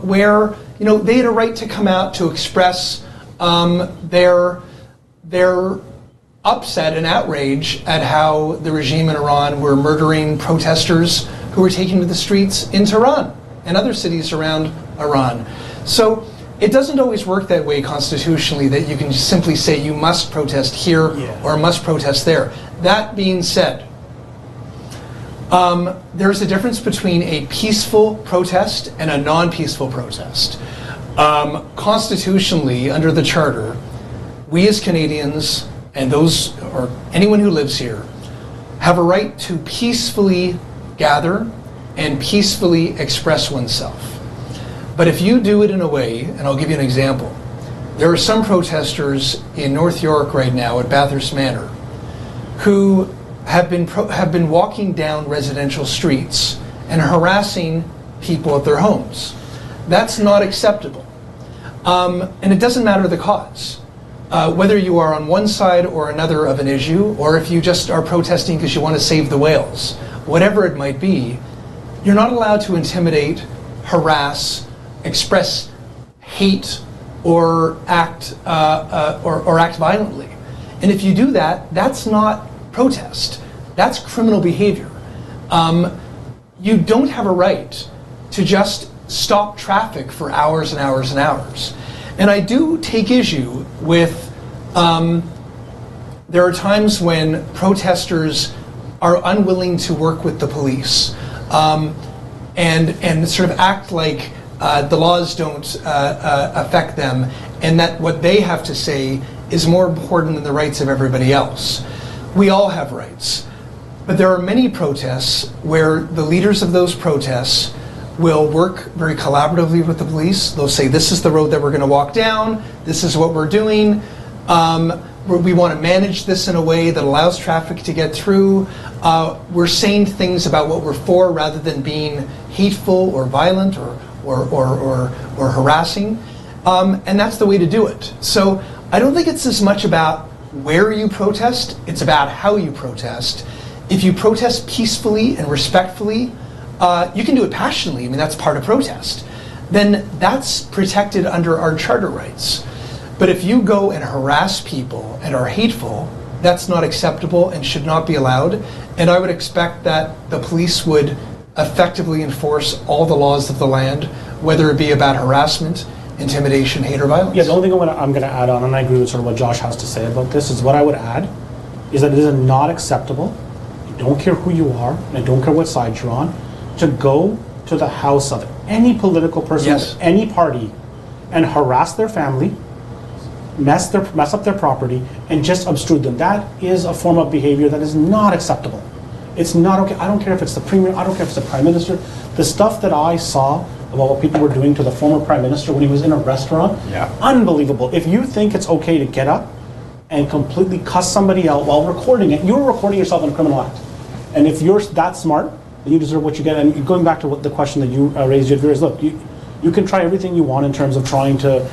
where they had a right to come out to express their upset and outrage at how the regime in Iran were murdering protesters who were taken to the streets in Tehran and other cities around Iran. So it doesn't always work that way constitutionally, that you can just simply say you must protest here or must protest there. That being said, there's a difference between a peaceful protest and a non-peaceful protest. Constitutionally, under the Charter, we as Canadians and those or anyone who lives here have a right to peacefully gather and peacefully express oneself. But if you do it in a way, and I'll give you an example, there are some protesters in North York right now at Bathurst Manor who have been walking down residential streets and harassing people at their homes. That's not acceptable. And it doesn't matter the cause. Whether you are on one side or another of an issue, or if you just are protesting because you want to save the whales, whatever it might be, you're not allowed to intimidate, harass, express hate, or act violently. And if you do that, that's not protest. That's criminal behavior. You don't have a right to just stop traffic for hours and hours and hours. And I do take issue with, there are times when protesters are unwilling to work with the police and sort of act like the laws don't affect them, and that what they have to say is more important than the rights of everybody else. We all have rights. But there are many protests where the leaders of those protests will work very collaboratively with the police. They'll say, this is the road that we're going to walk down, this is what we're doing, we want to manage this in a way that allows traffic to get through. We're saying things about what we're for rather than being hateful or violent or harassing. And that's the way to do it. So I don't think it's as much about where you protest, it's about how you protest. If you protest peacefully and respectfully, you can do it passionately, I mean, that's part of protest. Then that's protected under our charter rights. But if you go and harass people and are hateful, that's not acceptable and should not be allowed. And I would expect that the police would effectively enforce all the laws of the land, whether it be about harassment, intimidation, hate, or violence. Yeah, the only thing I'm going to add on, and I agree with sort of what Josh has to say about this, is what I would add is that it is not acceptable, I don't care who you are, and I don't care what side you're on, to go to the house of any political person of any party and harass their family, mess up their property, and just obstrude them. That is a form of behavior that is not acceptable. It's not okay. I don't care if it's the premier, I don't care if it's the prime minister. The stuff that I saw about what people were doing to the former prime minister when he was in a restaurant, unbelievable. If you think it's okay to get up and completely cuss somebody out while recording it, you're recording yourself in a criminal act. And if you're that smart, then you deserve what you get. And going back to what the question that you raised, Jadveer, is look, you can try everything you want in terms of trying to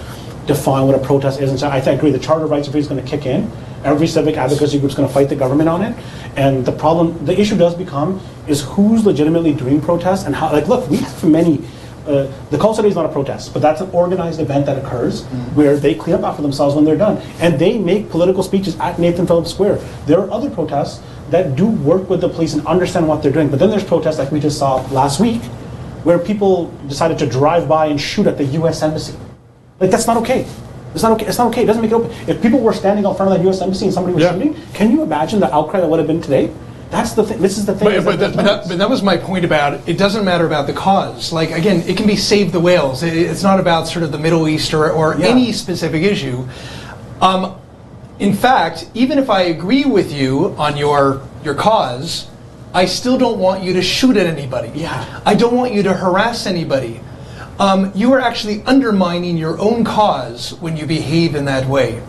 define what a protest is. And so I agree, the Charter of Rights of Freedom is going to kick in. Every civic advocacy group is going to fight the government on it. And the issue does become is who's legitimately doing protests and how. Like, look, we have many. The call today is not a protest, but that's an organized event that occurs where they clean up after themselves when they're done, and they make political speeches at Nathan Phillips Square. There are other protests that do work with the police and understand what they're doing, but then there's protests like we just saw last week, where people decided to drive by and shoot at the U.S. Embassy. Like, that's not okay. It's not okay. It's not okay. It doesn't make it open. If people were standing out front of that U.S. Embassy and somebody was shooting, can you imagine the outcry that would have been today? That's the thing. This is the thing. But that was my point about it. It doesn't matter about the cause. Like, again, it can be save the whales. It's not about sort of the Middle East or any specific issue. In fact, even if I agree with you on your cause, I still don't want you to shoot at anybody. Yeah. I don't want you to harass anybody. You are actually undermining your own cause when you behave in that way.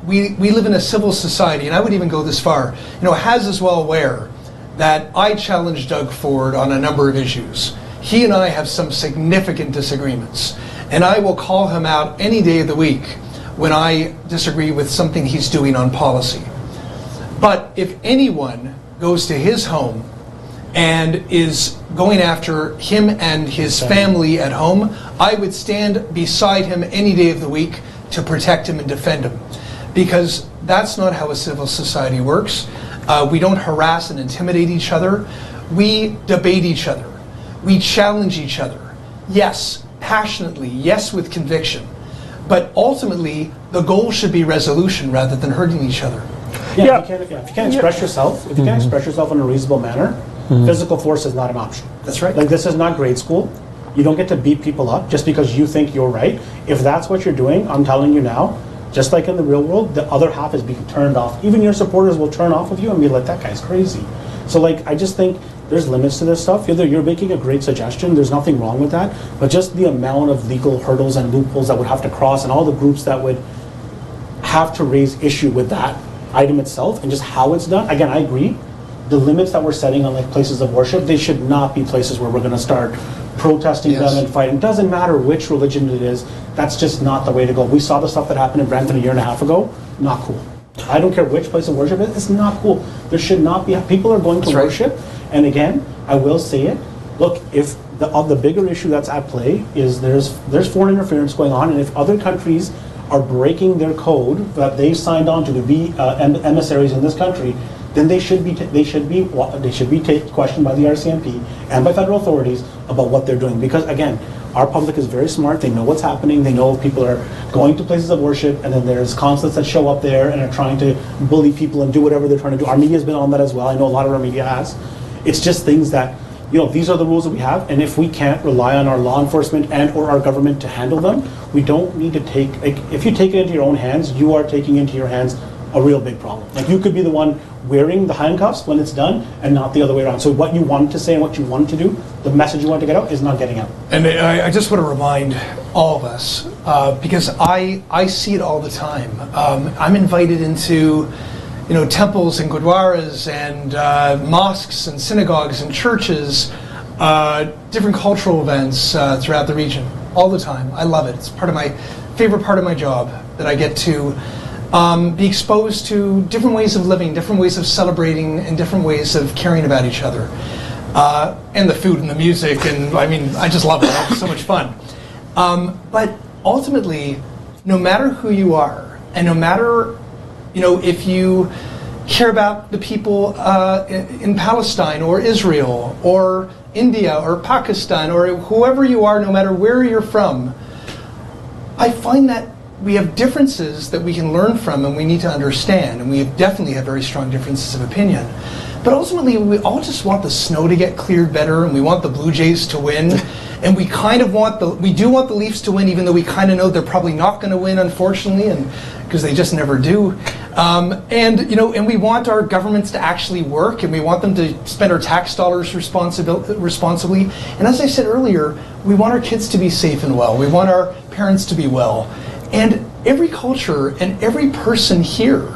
We live in a civil society, and I would even go this far. Haz is well aware that I challenged Doug Ford on a number of issues. He and I have some significant disagreements, and I will call him out any day of the week when I disagree with something he's doing on policy. But if anyone goes to his home and is going after him and his family at home, I would stand beside him any day of the week to protect him and defend him. Because that's not how a civil society works. We don't harass and intimidate each other. We debate each other. We challenge each other. Yes, passionately. Yes, with conviction. But ultimately, the goal should be resolution rather than hurting each other. Yeah. If you can't express yourself, if you can't express yourself in a reasonable manner, physical force is not an option. That's right. Like, this is not grade school. You don't get to beat people up just because you think you're right. If that's what you're doing, I'm telling you now, just like in the real world, the other half is being turned off. Even your supporters will turn off of you and be like, that guy's crazy. So, like, I just think there's limits to this stuff. Either you're making a great suggestion, there's nothing wrong with that, but just the amount of legal hurdles and loopholes that would have to cross and all the groups that would have to raise issue with that item itself and just how it's done. Again, I agree. The limits that we're setting on, like, places of worship, they should not be places where we're going to start protesting them and fighting. Doesn't matter which religion it is. That's just not the way to go. We saw the stuff that happened in Brampton a year and a half ago. Not cool. I don't care which place of worship it is. It's not cool. There should not be. People are going to worship. And again, I will say it. Look, if the bigger issue that's at play is there's foreign interference going on, and if other countries are breaking their code that they signed on to be emissaries in this country, then they should be questioned by the RCMP and by federal authorities about what they're doing. Because again, our public is very smart. They know what's happening. They know people are going to places of worship, and then there's consulates that show up there and are trying to bully people and do whatever they're trying to do. Our media's been on that as well. I know a lot of our media has. It's just things that, these are the rules that we have, and if we can't rely on our law enforcement and or our government to handle them, we don't need to take, if you take it into your own hands, you are taking into your hands a real big problem. Like, you could be the one wearing the handcuffs when it's done and not the other way around. So what you wanted to say and what you wanted to do, the message you wanted to get out is not getting out. And I just want to remind all of us, because I see it all the time. I'm invited into temples and gurdwaras and mosques and synagogues and churches, different cultural events throughout the region all the time. I love it. It's favorite part of my job, that I get to be exposed to different ways of living, different ways of celebrating, and different ways of caring about each other. And the food and the music, and I just love it. It's so much fun. But ultimately, no matter who you are, and no matter if you care about the people in Palestine or Israel or India or Pakistan or whoever you are, no matter where you're from, I find that we have differences that we can learn from and we need to understand, and we definitely have very strong differences of opinion. But ultimately, we all just want the snow to get cleared better, and we want the Blue Jays to win, and we kind of want the Leafs to win, even though we kind of know they're probably not going to win, unfortunately, and because they just never do. And we want our governments to actually work, and we want them to spend our tax dollars responsibly. And as I said earlier, we want our kids to be safe and well. We want our parents to be well. And every culture and every person here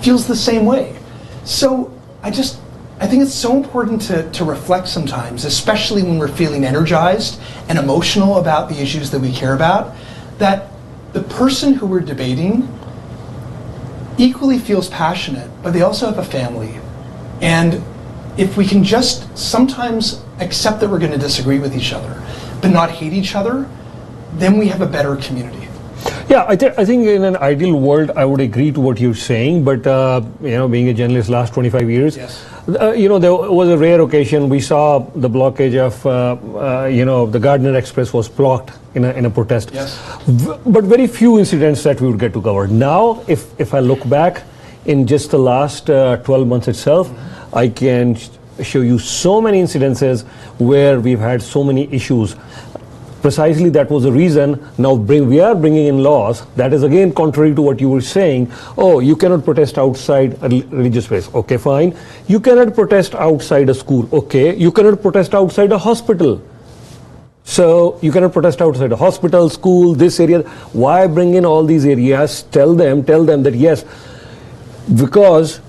feels the same way. So I think it's so important to reflect sometimes, especially when we're feeling energized and emotional about the issues that we care about, that the person who we're debating equally feels passionate, but they also have a family. And if we can just sometimes accept that we're going to disagree with each other, but not hate each other, then we have a better community. Yeah, I think in an ideal world, I would agree to what you're saying. But being a journalist last 25 years, yes. There was a rare occasion we saw the blockage of the Gardner Express was blocked in a protest. Yes. But very few incidents that we would get to cover. Now, if I look back in just the last 12 months itself, I can show you so many incidences where we've had so many issues. precisely that was the reason. Now we are bringing in laws that is again contrary to what you were saying. Oh, you cannot protest outside a religious place. Okay, fine. You cannot protest outside a school. Okay. You cannot protest outside a hospital. So you cannot protest outside a hospital, school, this area. Why bring in all these areas? Tell them that yes, because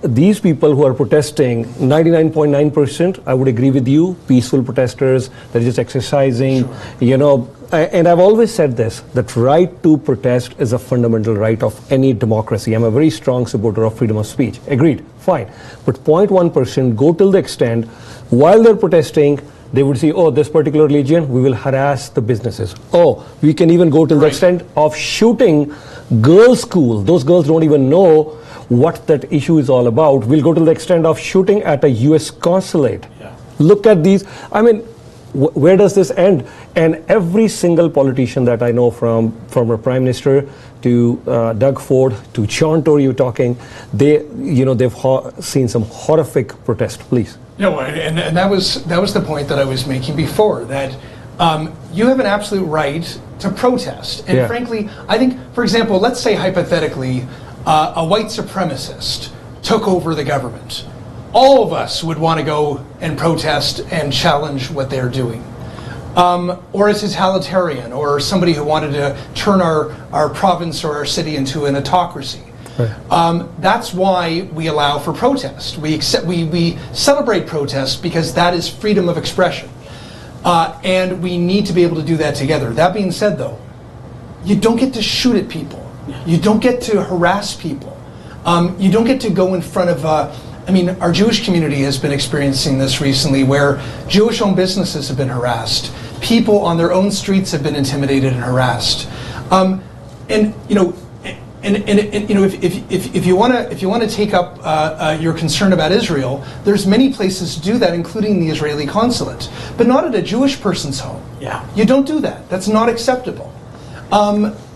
these people who are protesting, 99.9%, I would agree with you, peaceful protesters, they're just exercising, sure. You know, and I've always said this, that right to protest is a fundamental right of any democracy. I'm a very strong supporter of freedom of speech. Agreed, fine. But 0.1% go till the extent, while they're protesting, they would say, oh, this particular religion, we will harass the businesses. Oh, we can even go till the extent of shooting girls' school. Those girls don't even know what that issue is all about. We'll go to the extent of shooting at a US consulate. Yeah. Look at these. I mean, where does this end? And every single politician that I know, from former Prime Minister to Doug Ford to John Tory, you're talking, they've seen some horrific protest. Please. No, and that was the point that I was making before, that you have an absolute right to protest. And yeah. Frankly, I think, for example, let's say hypothetically, a white supremacist took over the government. All of us would want to go and protest and challenge what they're doing. Or a totalitarian, or somebody who wanted to turn our province or our city into an autocracy. Right. That's why we allow for protest. We celebrate protest because that is freedom of expression. And we need to be able to do that together. That being said, though, you don't get to shoot at people. You don't get to harass people. You don't get to go in front of, our Jewish community has been experiencing this recently, where Jewish-owned businesses have been harassed. People on their own streets have been intimidated and harassed. If you want to take up your concern about Israel, there's many places to do that, including the Israeli consulate, but not at a Jewish person's home. Yeah, you don't do that. That's not acceptable.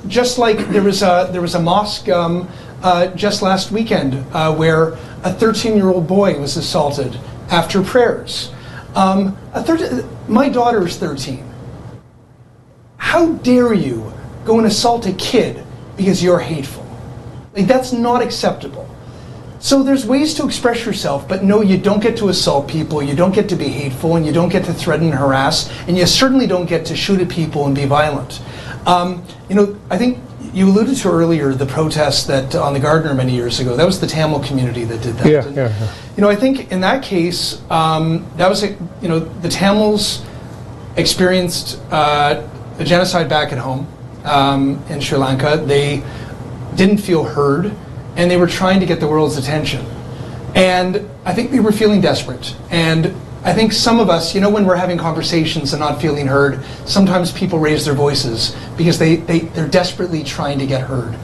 Just like there was a mosque just last weekend where a 13-year-old boy was assaulted after prayers. My daughter is 13. How dare you go and assault a kid because you're hateful? Like, that's not acceptable. So there's ways to express yourself, but no, you don't get to assault people, you don't get to be hateful, and you don't get to threaten and harass, and you certainly don't get to shoot at people and be violent. I think you alluded to earlier the protests that on the Gardner many years ago. That was the Tamil community that did that. Yeah. I think in that case, that was the Tamils experienced a genocide back at home in Sri Lanka. They didn't feel heard, and they were trying to get the world's attention. And I think they were feeling desperate. And I think some of us, when we're having conversations and not feeling heard, sometimes people raise their voices because they're desperately trying to get heard.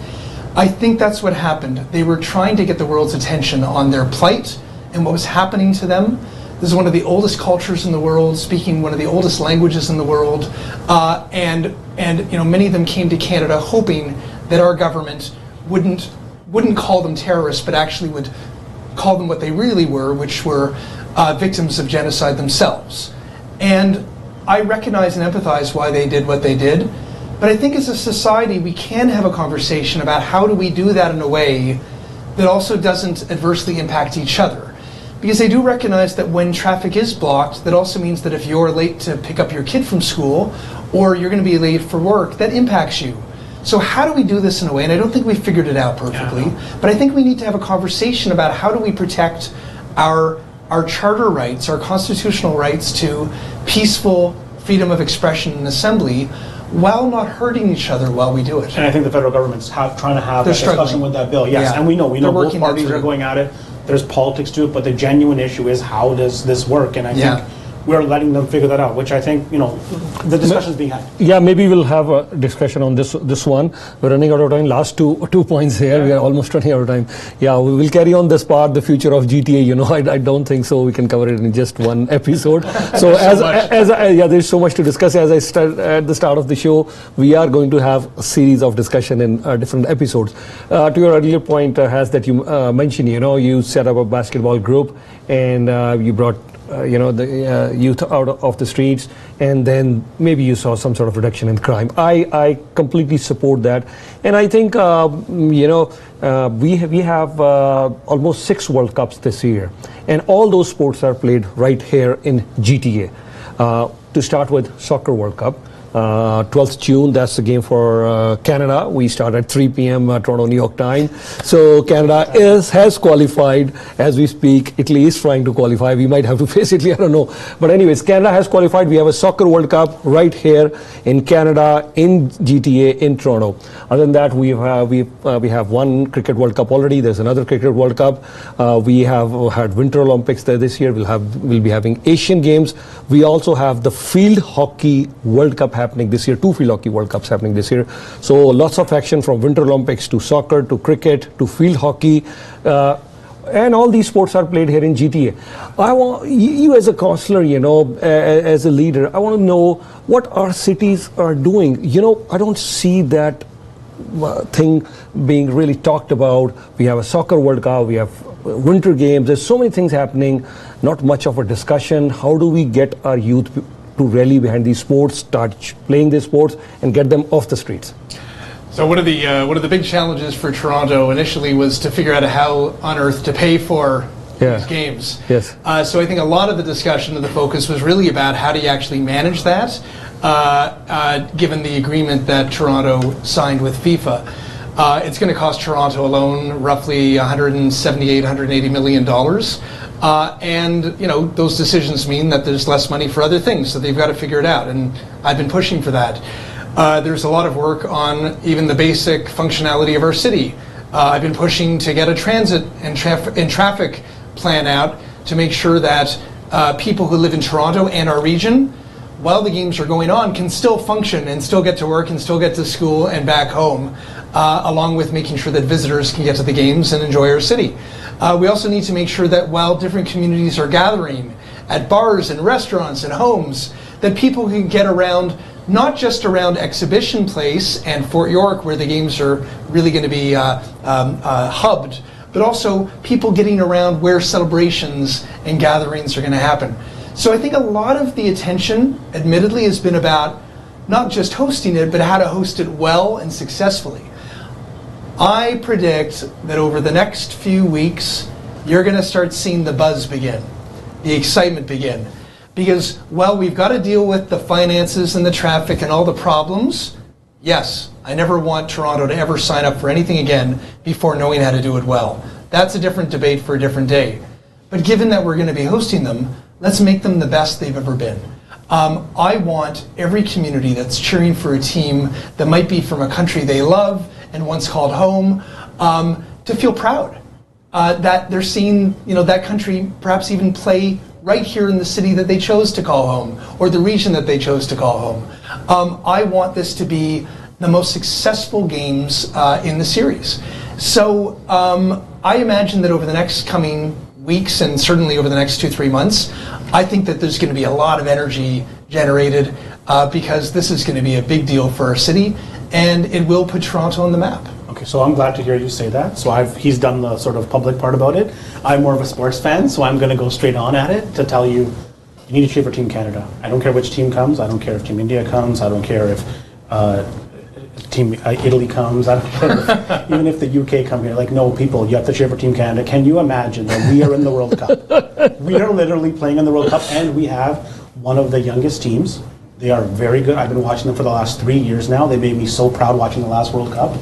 I think that's what happened. They were trying to get the world's attention on their plight and what was happening to them. This is one of the oldest cultures in the world, speaking one of the oldest languages in the world, and many of them came to Canada hoping that our government wouldn't call them terrorists, but actually would call them what they really were, which were victims of genocide themselves. And I recognize and empathize why they did what they did, but I think as a society we can have a conversation about how do we do that in a way that also doesn't adversely impact each other. Because they do recognize that when traffic is blocked, that also means that if you're late to pick up your kid from school, or you're going to be late for work, that impacts you. So how do we do this in a way, and I don't think we've figured it out perfectly, but I think we need to have a conversation about how do we protect our charter rights, our constitutional rights to peaceful freedom of expression and assembly, while not hurting each other while we do it. And I think the federal government's trying to have a discussion with that bill. Yes, yeah. And we know both parties are going at it. There's politics to it, but the genuine issue is how does this work? And I think we're letting them figure that out, which I think, the discussion is being had. Yeah, maybe we'll have a discussion on this one. We're running out of time. Last two points here. We are almost running out of time. Yeah, we will carry on this part, the future of GTA. I don't think so. We can cover it in just one episode. So there's so much to discuss. As I said at the start of the show, we are going to have a series of discussion in different episodes. To your earlier point, Has, that you mentioned, you set up a basketball group and you brought the youth out of the streets, and then maybe you saw some sort of reduction in crime. I completely support that, and I think we have almost 6 World Cups this year, and all those sports are played right here in GTA. To start with, Soccer World Cup. 12th June, that's the game for Canada. We start at 3 p.m. Toronto, New York time. So Canada has qualified as we speak. Italy is trying to qualify. We might have to face Italy, I don't know. But anyways, Canada has qualified. We have a Soccer World Cup right here in Canada, in GTA, in Toronto. Other than that, we have one Cricket World Cup already. There's another Cricket World Cup. We have had Winter Olympics there this year. We'll be having Asian Games. We also have the Field Hockey World Cup happening this year, 2 Field Hockey World Cups happening this year. So lots of action from Winter Olympics to soccer to cricket to field hockey. And all these sports are played here in GTA. I want you as a councillor, as a leader, I want to know what our cities are doing. I don't see that thing being really talked about. We have a Soccer World Cup, we have Winter Games, there's so many things happening, not much of a discussion. How do we get our youth to rally behind these sports, start playing these sports, and get them off the streets? So one of the big challenges for Toronto initially was to figure out how on earth to pay for these games. Yes. So I think a lot of the discussion and the focus was really about how do you actually manage that, given the agreement that Toronto signed with FIFA. It's going to cost Toronto alone roughly $178, $180 million. And those decisions mean that there's less money for other things, so they've got to figure it out, and I've been pushing for that. There's a lot of work on even the basic functionality of our city. I've been pushing to get a transit and traffic plan out to make sure that people who live in Toronto and our region, while the games are going on, can still function and still get to work and still get to school and back home, along with making sure that visitors can get to the games and enjoy our city. We also need to make sure that while different communities are gathering at bars and restaurants and homes, that people can get around, not just around Exhibition Place and Fort York, where the games are really going to be hubbed, but also people getting around where celebrations and gatherings are going to happen. So I think a lot of the attention, admittedly, has been about not just hosting it, but how to host it well and successfully. I predict that over the next few weeks, you're going to start seeing the buzz begin, the excitement begin. Because while we've got to deal with the finances and the traffic and all the problems, yes, I never want Toronto to ever sign up for anything again before knowing how to do it well. That's a different debate for a different day. But given that we're going to be hosting them, let's make them the best they've ever been. I want every community that's cheering for a team that might be from a country they love and once called home, to feel proud that they're seeing that country perhaps even play right here in the city that they chose to call home, or the region that they chose to call home. I want this to be the most successful games in the series. So I imagine that over the next coming weeks, and certainly over the next 2-3 months, I think that there's going to be a lot of energy generated because this is going to be a big deal for our city, and it will put Toronto on the map. Okay, so I'm glad to hear you say that. So he's done the sort of public part about it. I'm more of a sports fan, so I'm going to go straight on at it to tell you, you need to cheer for Team Canada. I don't care which team comes. I don't care if Team India comes. I don't care if Team Italy comes. I don't care even if the UK come here. Like, no, people, you have to cheer for Team Canada. Can you imagine that we are in the World Cup? We are literally playing in the World Cup, and we have one of the youngest teams. They are very good. I've been watching them for the last 3 years now. They made me so proud watching the last World Cup.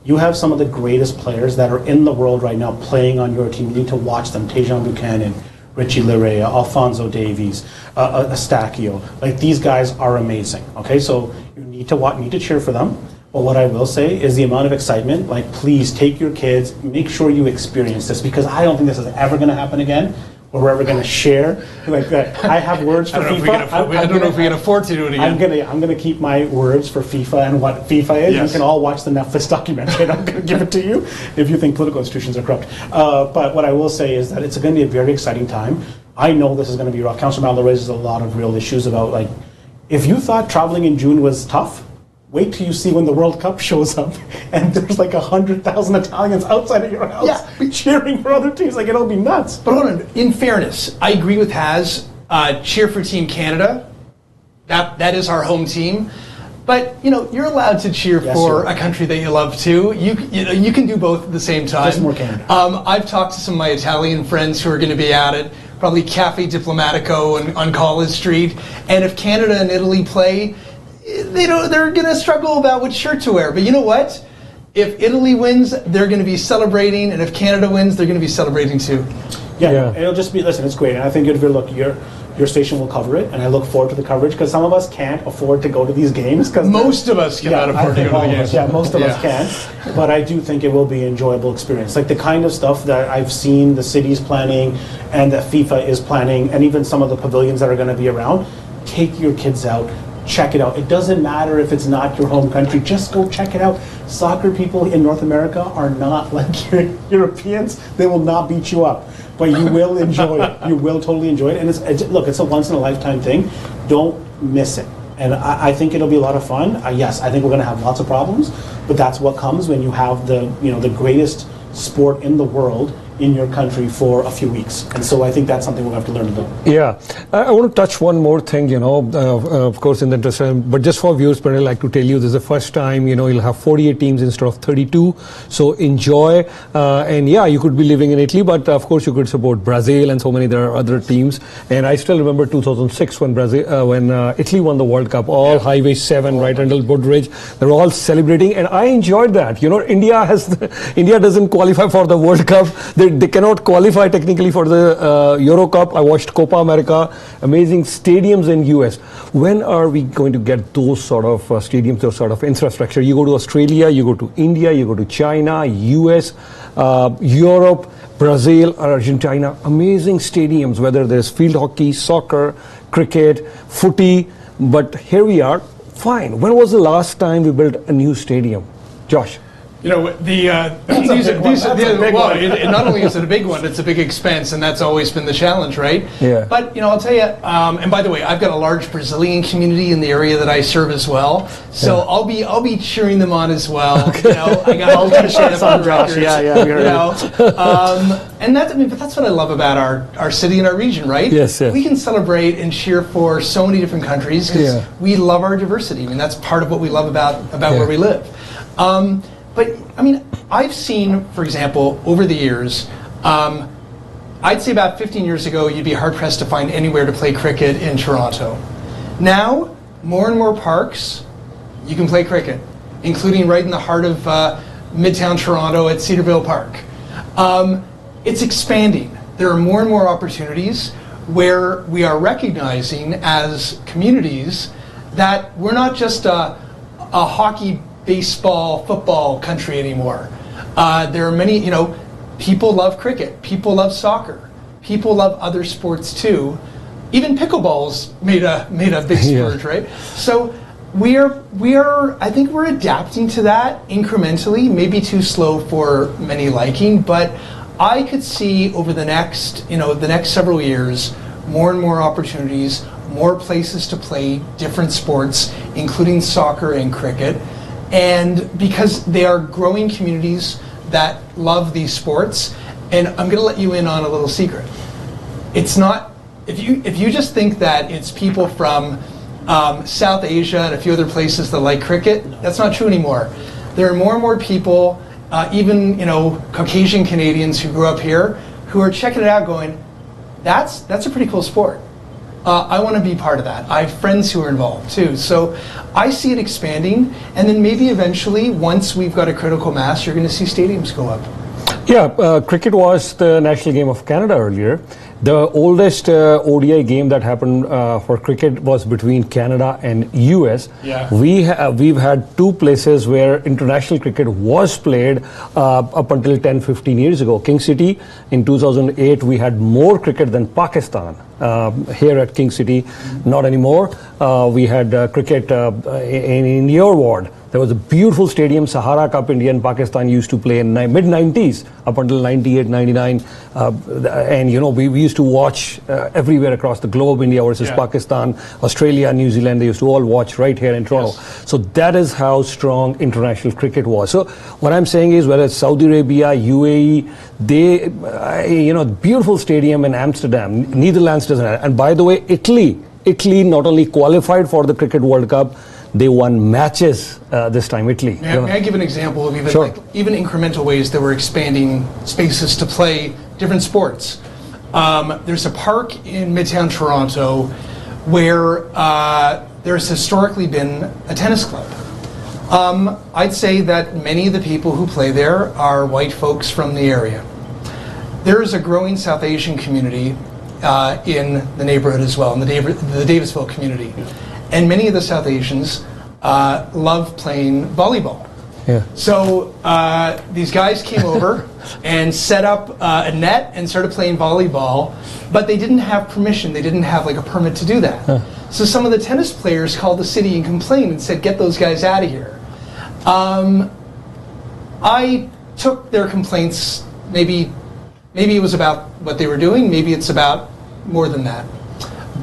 You have some of the greatest players that are in the world right now playing on your team. You need to watch them. Tejan Buchanan, Richie Larea, Alphonso Davies, Eustachio. Like, these guys are amazing. Okay, so you need to cheer for them. But what I will say is the amount of excitement. Like, please take your kids. Make sure you experience this, because I don't think this is ever going to happen again. Or we're ever going to share. Like, I have words for FIFA. I don't know if we can afford to do it again. I'm going to keep my words for FIFA and what FIFA is. Yes. You can all watch the Netflix documentary. I'm going to give it to you if you think political institutions are corrupt. But what I will say is that it's going to be a very exciting time. I know this is going to be rough. Councillor Mallow raises a lot of real issues about, like, if you thought traveling in June was tough, wait till you see when the World Cup shows up and there's like 100,000 Italians outside of your house cheering for other teams. Like, it'll be nuts. But hold on, in fairness, I agree with Haz. cheer for Team Canada. That is our home team. But you're allowed to cheer for a country that you love too. You can do both at the same time. Just more Canada. I've talked to some of my Italian friends who are going to be at it, probably Cafe Diplomatico on College Street. And if Canada and Italy play, they're going to struggle about which shirt to wear. But you know what? If Italy wins, they're going to be celebrating, and if Canada wins, they're going to be celebrating too. Yeah. It'll just be, listen, it's great. And I think if you look, your station will cover it, and I look forward to the coverage, because some of us can't afford to go to these games. Most of us cannot afford to go to the games. Yeah, most of us can. But I do think it will be an enjoyable experience. Like the kind of stuff that I've seen the cities planning and that FIFA is planning, and even some of the pavilions that are going to be around, take your kids out. Check it out. It doesn't matter if it's not your home country. Just go check it out. Soccer people in North America are not like Europeans. They will not beat you up. But you will enjoy it. You will totally enjoy it. And it's a once-in-a-lifetime thing. Don't miss it. And I think it'll be a lot of fun. Yes, I think we're going to have lots of problems. But that's what comes when you have the greatest sport in the world in your country for a few weeks. And so I think that's something we'll have to learn to do. Yeah. I want to touch one more thing, of course, in the interest of, but just for viewers, but I'd like to tell you, this is the first time, you'll have 48 teams instead of 32. So enjoy. And yeah, you could be living in Italy, but of course you could support Brazil and so many there are other teams. And I still remember 2006 when Italy won the World Cup, all Highway 7 right until Woodridge. They're all celebrating, and I enjoyed that. India doesn't qualify for the World Cup. They cannot qualify technically for the Euro Cup. I watched Copa America, amazing stadiums in US. When are we going to get those sort of stadiums, those sort of infrastructure? You go to Australia, you go to India, you go to China, US, Europe, Brazil, or Argentina, amazing stadiums, whether there's field hockey, soccer, cricket, footy, but here we are, fine. When was the last time we built a new stadium? Josh? Not only is it a big one, it's a big expense, and that's always been the challenge, right? Yeah. But I'll tell you, and by the way, I've got a large Brazilian community in the area that I serve as well, so I'll be cheering them on as well. Okay. I got all t-shirts on Josh. Yeah. And but that's what I love about our city and our region, right? Yes. We can celebrate and cheer for so many different countries because we love our diversity. That's part of what we love about where we live. But I've seen, for example, over the years, I'd say about 15 years ago, you'd be hard-pressed to find anywhere to play cricket in Toronto. Now, more and more parks, you can play cricket, including right in the heart of Midtown Toronto at Cedarville Park. It's expanding. There are more and more opportunities where we are recognizing as communities that we're not just a hockey, baseball, football country anymore. There are many, people love cricket, people love soccer, people love other sports too. Even pickleball's made a big splurge, right? So I think we're adapting to that incrementally, maybe too slow for many liking, but I could see over the next several years, more and more opportunities, more places to play different sports, including soccer and cricket. And because they are growing communities that love these sports, and I'm going to let you in on a little secret. It's not, if you just think that it's people from South Asia and a few other places that like cricket, that's not true anymore. There are more and more people, even Caucasian Canadians who grew up here, who are checking it out going, that's a pretty cool sport. I want to be part of that. I have friends who are involved too. So I see it expanding, and then maybe eventually, once we've got a critical mass, you're going to see stadiums go up. Yeah, cricket was the national game of Canada earlier. The oldest ODI game that happened for cricket was between Canada and US. Yeah. We've had two places where international cricket was played up until 10-15 years ago. King City, in 2008, we had more cricket than Pakistan here at King City. Not anymore. We had cricket in your ward. There was a beautiful stadium, Sahara Cup, India and Pakistan used to play in mid-90s up until 98, 99. And, you know, we used to watch everywhere across the globe, India versus Pakistan, Australia, New Zealand. They used to all watch right here in Toronto. Yes. So that is how strong international cricket was. So what I'm saying is, whether it's Saudi Arabia, UAE, they, you know, beautiful stadium in Amsterdam, Netherlands doesn't have. And by the way, Italy not only qualified for the Cricket World Cup, they won matches this time, Italy. May I give an example of even, Sure. like, even incremental ways that we're expanding spaces to play different sports? There's a park in Midtown Toronto where there's historically been a tennis club. I'd say that many of the people who play there are white folks from the area. There's a growing South Asian community in the neighborhood as well, in the Davisville community. And many of the South Asians love playing volleyball. Yeah. So these guys came over and set up a net and started playing volleyball, but they didn't have permission. They didn't have like a permit to do that. So some of the tennis players called the city and complained and said, "Get those guys out of here." I took their complaints. Maybe it was about what they were doing. Maybe it's about more than that.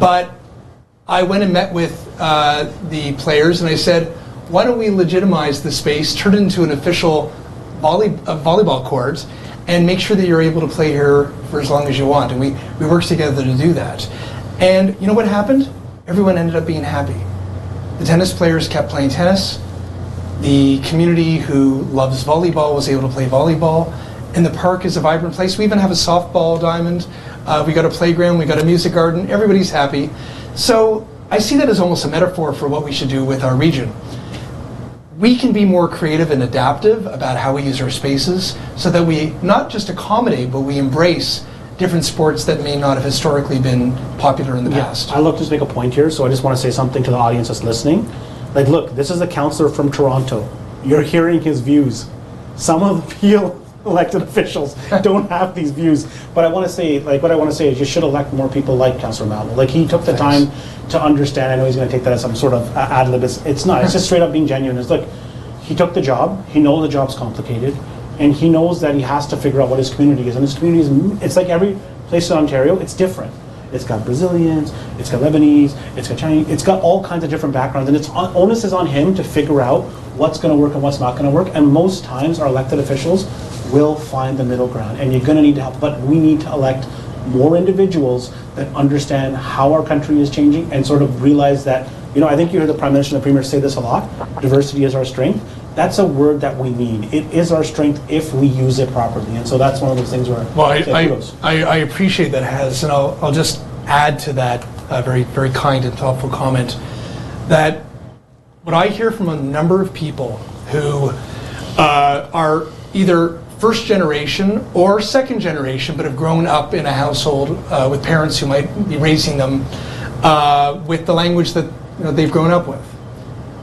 But I went and met with the players and I said, why don't we legitimize the space, turn it into an official volleyball court, and make sure that you're able to play here for as long as you want. And we worked together to do that. And you know what happened? Everyone ended up being happy. The tennis players kept playing tennis. The community who loves volleyball was able to play volleyball. And the park is a vibrant place. We even have a softball diamond. We got a playground. We got a music garden. Everybody's happy. So I see that as almost a metaphor for what we should do with our region. We can be more creative and adaptive about how we use our spaces so that we not just accommodate, but we embrace different sports that may not have historically been popular in the past. I love to make a point here, so I just want to say something to the audience that's listening. Like, look, this is a councillor from Toronto. You're hearing his views. Some of the elected officials don't have these views. But I want to say, like, what I want to say is you should elect more people like Councillor Mallow. Like, he took the time to understand. I know he's going to take that as some sort of ad lib. It's not. It's just straight up being genuine. It's, look, he took the job. He knows the job's complicated. And he knows that he has to figure out what his community is. And his community is, it's like every place in Ontario, it's different. It's got Brazilians, it's got Lebanese, it's got Chinese, it's got all kinds of different backgrounds. And onus is on him to figure out what's going to work and what's not going to work. And most times our elected officials will find the middle ground. And you're going to need to help. But we need to elect more individuals that understand how our country is changing and sort of realize that, you know, I think you heard the Prime Minister and the Premier say this a lot, diversity is our strength. That's a word that we need. It is our strength if we use it properly. And so that's one of those things where, well, I appreciate that, Has, and I'll just add to that very, very kind and thoughtful comment that what I hear from a number of people who are either first generation or second generation, but have grown up in a household with parents who might be raising them with the language that they've grown up with,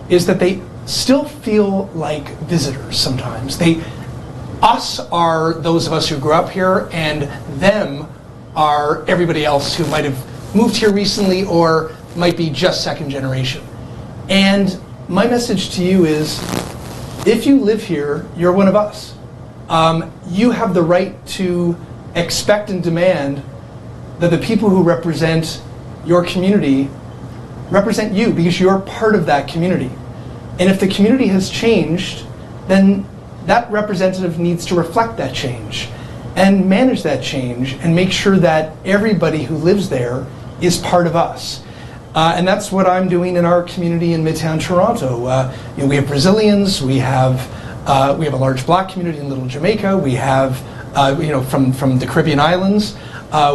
is that they still feel like visitors sometimes. Us are those of us who grew up here, and them are everybody else who might have moved here recently or might be just second generation. And my message to you is, if you live here, you're one of us. You have the right to expect and demand that the people who represent your community represent you, because you're part of that community. And if the community has changed, then that representative needs to reflect that change and manage that change and make sure that everybody who lives there is part of us. And that's what I'm doing in our community in Midtown Toronto. We have Brazilians, we have a large black community in Little Jamaica, we have from the Caribbean islands,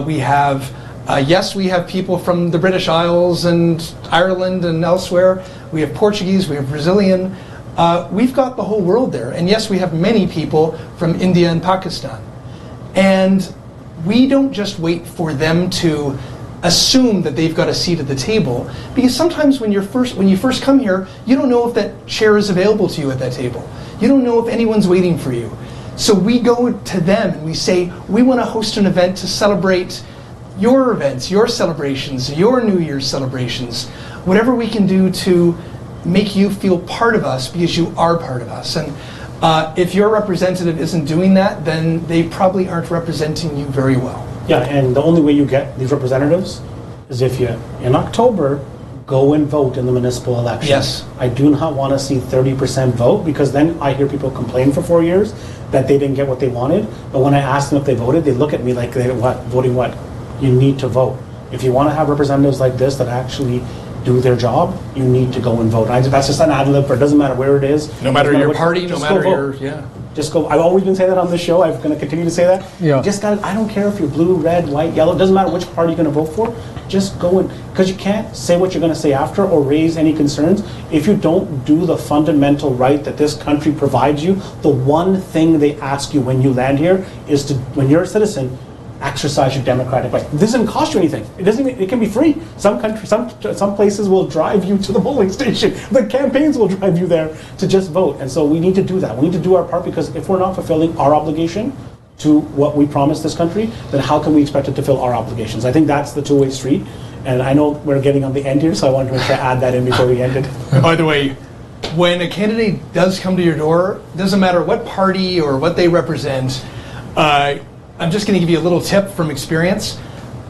we have people from the British Isles and Ireland and elsewhere. We have Portuguese, we have Brazilian. We've got the whole world there. And yes, we have many people from India and Pakistan. And we don't just wait for them to assume that they've got a seat at the table, because sometimes when you first come here, you don't know if that chair is available to you at that table. You don't know if anyone's waiting for you. So we go to them and we say, we want to host an event to celebrate your events, your celebrations, your New Year's celebrations, whatever we can do to make you feel part of us because you are part of us. And if your representative isn't doing that, then they probably aren't representing you very well. Yeah, and the only way you get these representatives is if you, in October, go and vote in the municipal election. Yes. I do not want to see 30% vote, because then I hear people complain for 4 years that they didn't get what they wanted. But when I ask them if they voted, they look at me like, voting what? You need to vote. If you want to have representatives like this that actually do their job, you need to go and vote. That's just an ad lib, for it doesn't matter where it is. No matter your party, no just matter go vote. your, Just go. I've always been saying that on this show. I'm going to continue to say that. Yeah. You just got. I don't care if you're blue, red, white, yellow. It doesn't matter which party you're going to vote for. Just go and, because you can't say what you're going to say after or raise any concerns if you don't do the fundamental right that this country provides you. The one thing they ask you when you land here is to, when you're a citizen, exercise your democratic right. This doesn't cost you anything. It doesn't even, it can be free. Some countries, some places will drive you to the polling station. The campaigns will drive you there to just vote. And so we need to do that. We need to do our part, because if we're not fulfilling our obligation to what we promised this country, then how can we expect it to fulfill our obligations? I think that's the two-way street. And I know we're getting on the end here, so I wanted to make sure I add that in before we ended. By the way, when a candidate does come to your door, it doesn't matter what party or what they represent, I'm just going to give you a little tip from experience.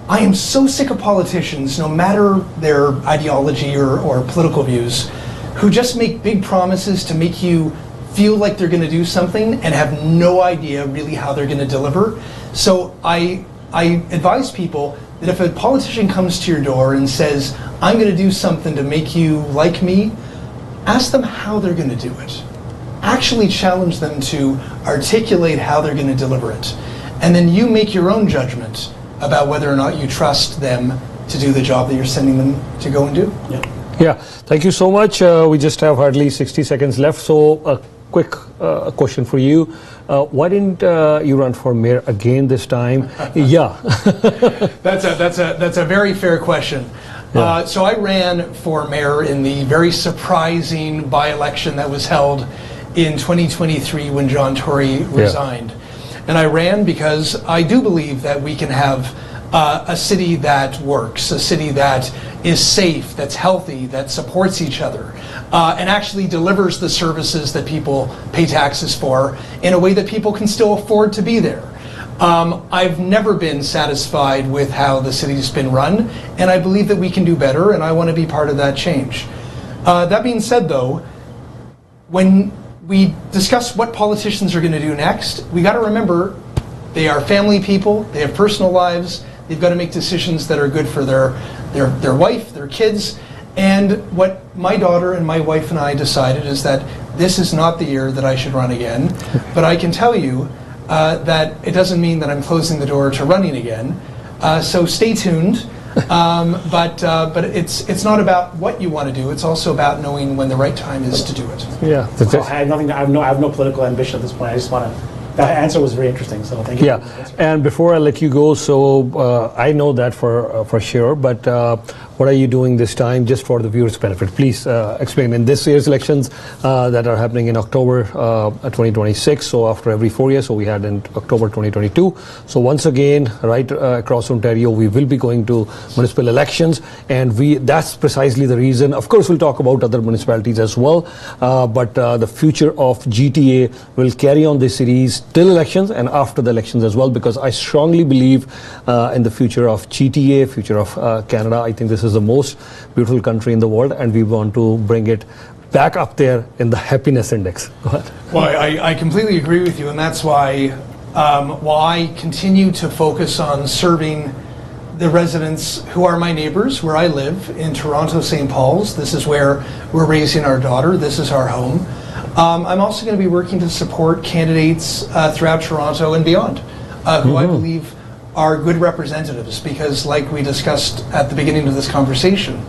I am so sick of politicians, no matter their ideology or political views, who just make big promises to make you feel like they're going to do something and have no idea really how they're going to deliver. So I advise people that if a politician comes to your door and says, I'm going to do something to make you like me, ask them how they're going to do it. Actually challenge them to articulate how they're going to deliver it. And then you make your own judgment about whether or not you trust them to do the job that you're sending them to go and do. Yeah, thank you so much. We just have hardly 60 seconds left. So a quick question for you. Why didn't you run for mayor again this time? Yeah. That's a very fair question. Yeah. So I ran for mayor in the very surprising by-election that was held in 2023 when John Tory resigned. And I ran because I do believe that we can have a city that works, a city that is safe, that's healthy, that supports each other, and actually delivers the services that people pay taxes for in a way that people can still afford to be there. I've never been satisfied with how the city's been run, and I believe that we can do better, and I want to be part of that change. That being said, though, when we discuss what politicians are going to do next, we got to remember they are family people, they have personal lives, they've got to make decisions that are good for their wife, their kids. And what my daughter and my wife and I decided is that this is not the year that I should run again. But I can tell you that it doesn't mean that I'm closing the door to running again. So stay tuned. But it's not about what you want to do. It's also about knowing when the right time is to do it. Yeah. I have nothing. I have no political ambition at this point. I just want to. That answer was very interesting. So thank you. Yeah. And before I let you go, so I know that for sure. But what are you doing this time, just for the viewers' benefit? Please explain. In this year's elections that are happening in October 2026. So after every 4 years. So we had in October 2022. So once again, right across Ontario, we will be going to municipal elections, and that's precisely the reason. Of course, we'll talk about other municipalities as well. But the future of GTA will carry on this series till elections and after the elections as well, because I strongly believe in the future of GTA, future of Canada. I think this is the most beautiful country in the world, and we want to bring it back up there in the happiness index. Go ahead. Well, I completely agree with you, and that's why while I continue to focus on serving the residents who are my neighbors, where I live in Toronto, St. Paul's. This is where we're raising our daughter. This is our home. I'm also going to be working to support candidates throughout Toronto and beyond, who I believe are good representatives, because like we discussed at the beginning of this conversation,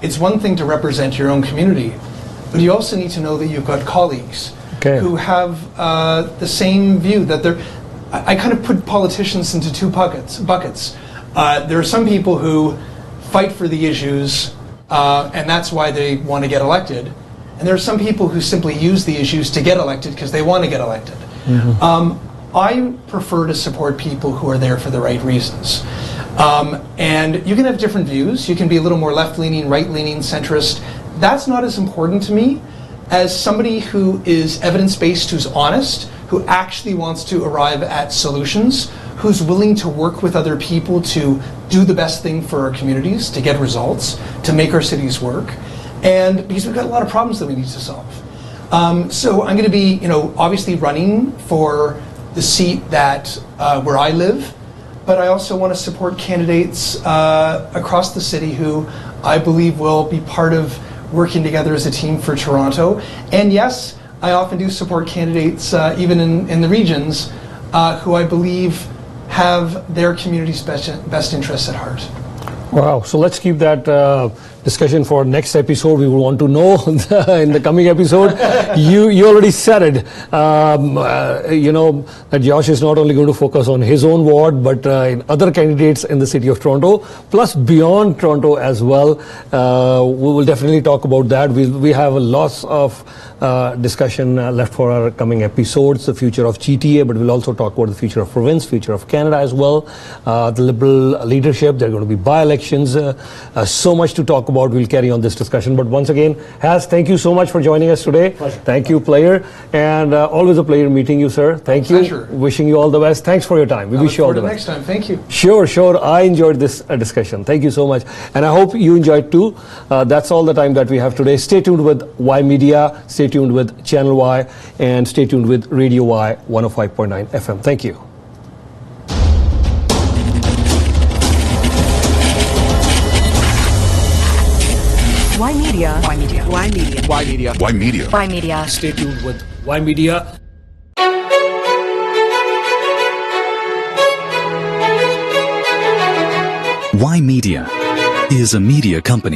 it's one thing to represent your own community, but you also need to know that you've got colleagues who have the same view. That I kind of put politicians into two buckets. There are some people who fight for the issues, and that's why they want to get elected. And there are some people who simply use the issues to get elected because they want to get elected. I prefer to support people who are there for the right reasons. And you can have different views. You can be a little more left-leaning, right-leaning, centrist. that's not as important to me as somebody who is evidence-based, who's honest, who actually wants to arrive at solutions, who's willing to work with other people to do the best thing for our communities, to get results, to make our cities work. And because we've got a lot of problems that we need to solve. So I'm going to be, obviously running for the seat that where I live, but I also want to support candidates across the city who I believe will be part of working together as a team for Toronto. And yes, I often do support candidates, even in the regions, who I believe have their community's best interests at heart. Wow. So let's keep that discussion for next episode. We will want to know in the coming episode. You already said it. That Josh is not only going to focus on his own ward, but in other candidates in the city of Toronto, plus beyond Toronto as well. We will definitely talk about that. We have lots of discussion left for our coming episodes, the future of GTA, but we'll also talk about the future of province, future of Canada as well, the Liberal leadership. There are going to be by-elections, so much to talk about. We'll carry on this discussion. But once again, Has, thank you so much for joining us today. Pleasure. Thank you, Player. And always a pleasure meeting you, sir. Thank you. Pleasure. Wishing you all the best. Thanks for your time. We wish you all the best. Next time. Thank you. Sure. I enjoyed this discussion. Thank you so much. And I hope you enjoyed too. That's all the time that we have today. Stay tuned with Ymedia. Stay tuned with Channel Y. And stay tuned with Radio Y 105.9 FM. Thank you. Ymedia. Ymedia. Ymedia. Ymedia. Ymedia. Ymedia. Stay tuned with Ymedia. Ymedia is a media company.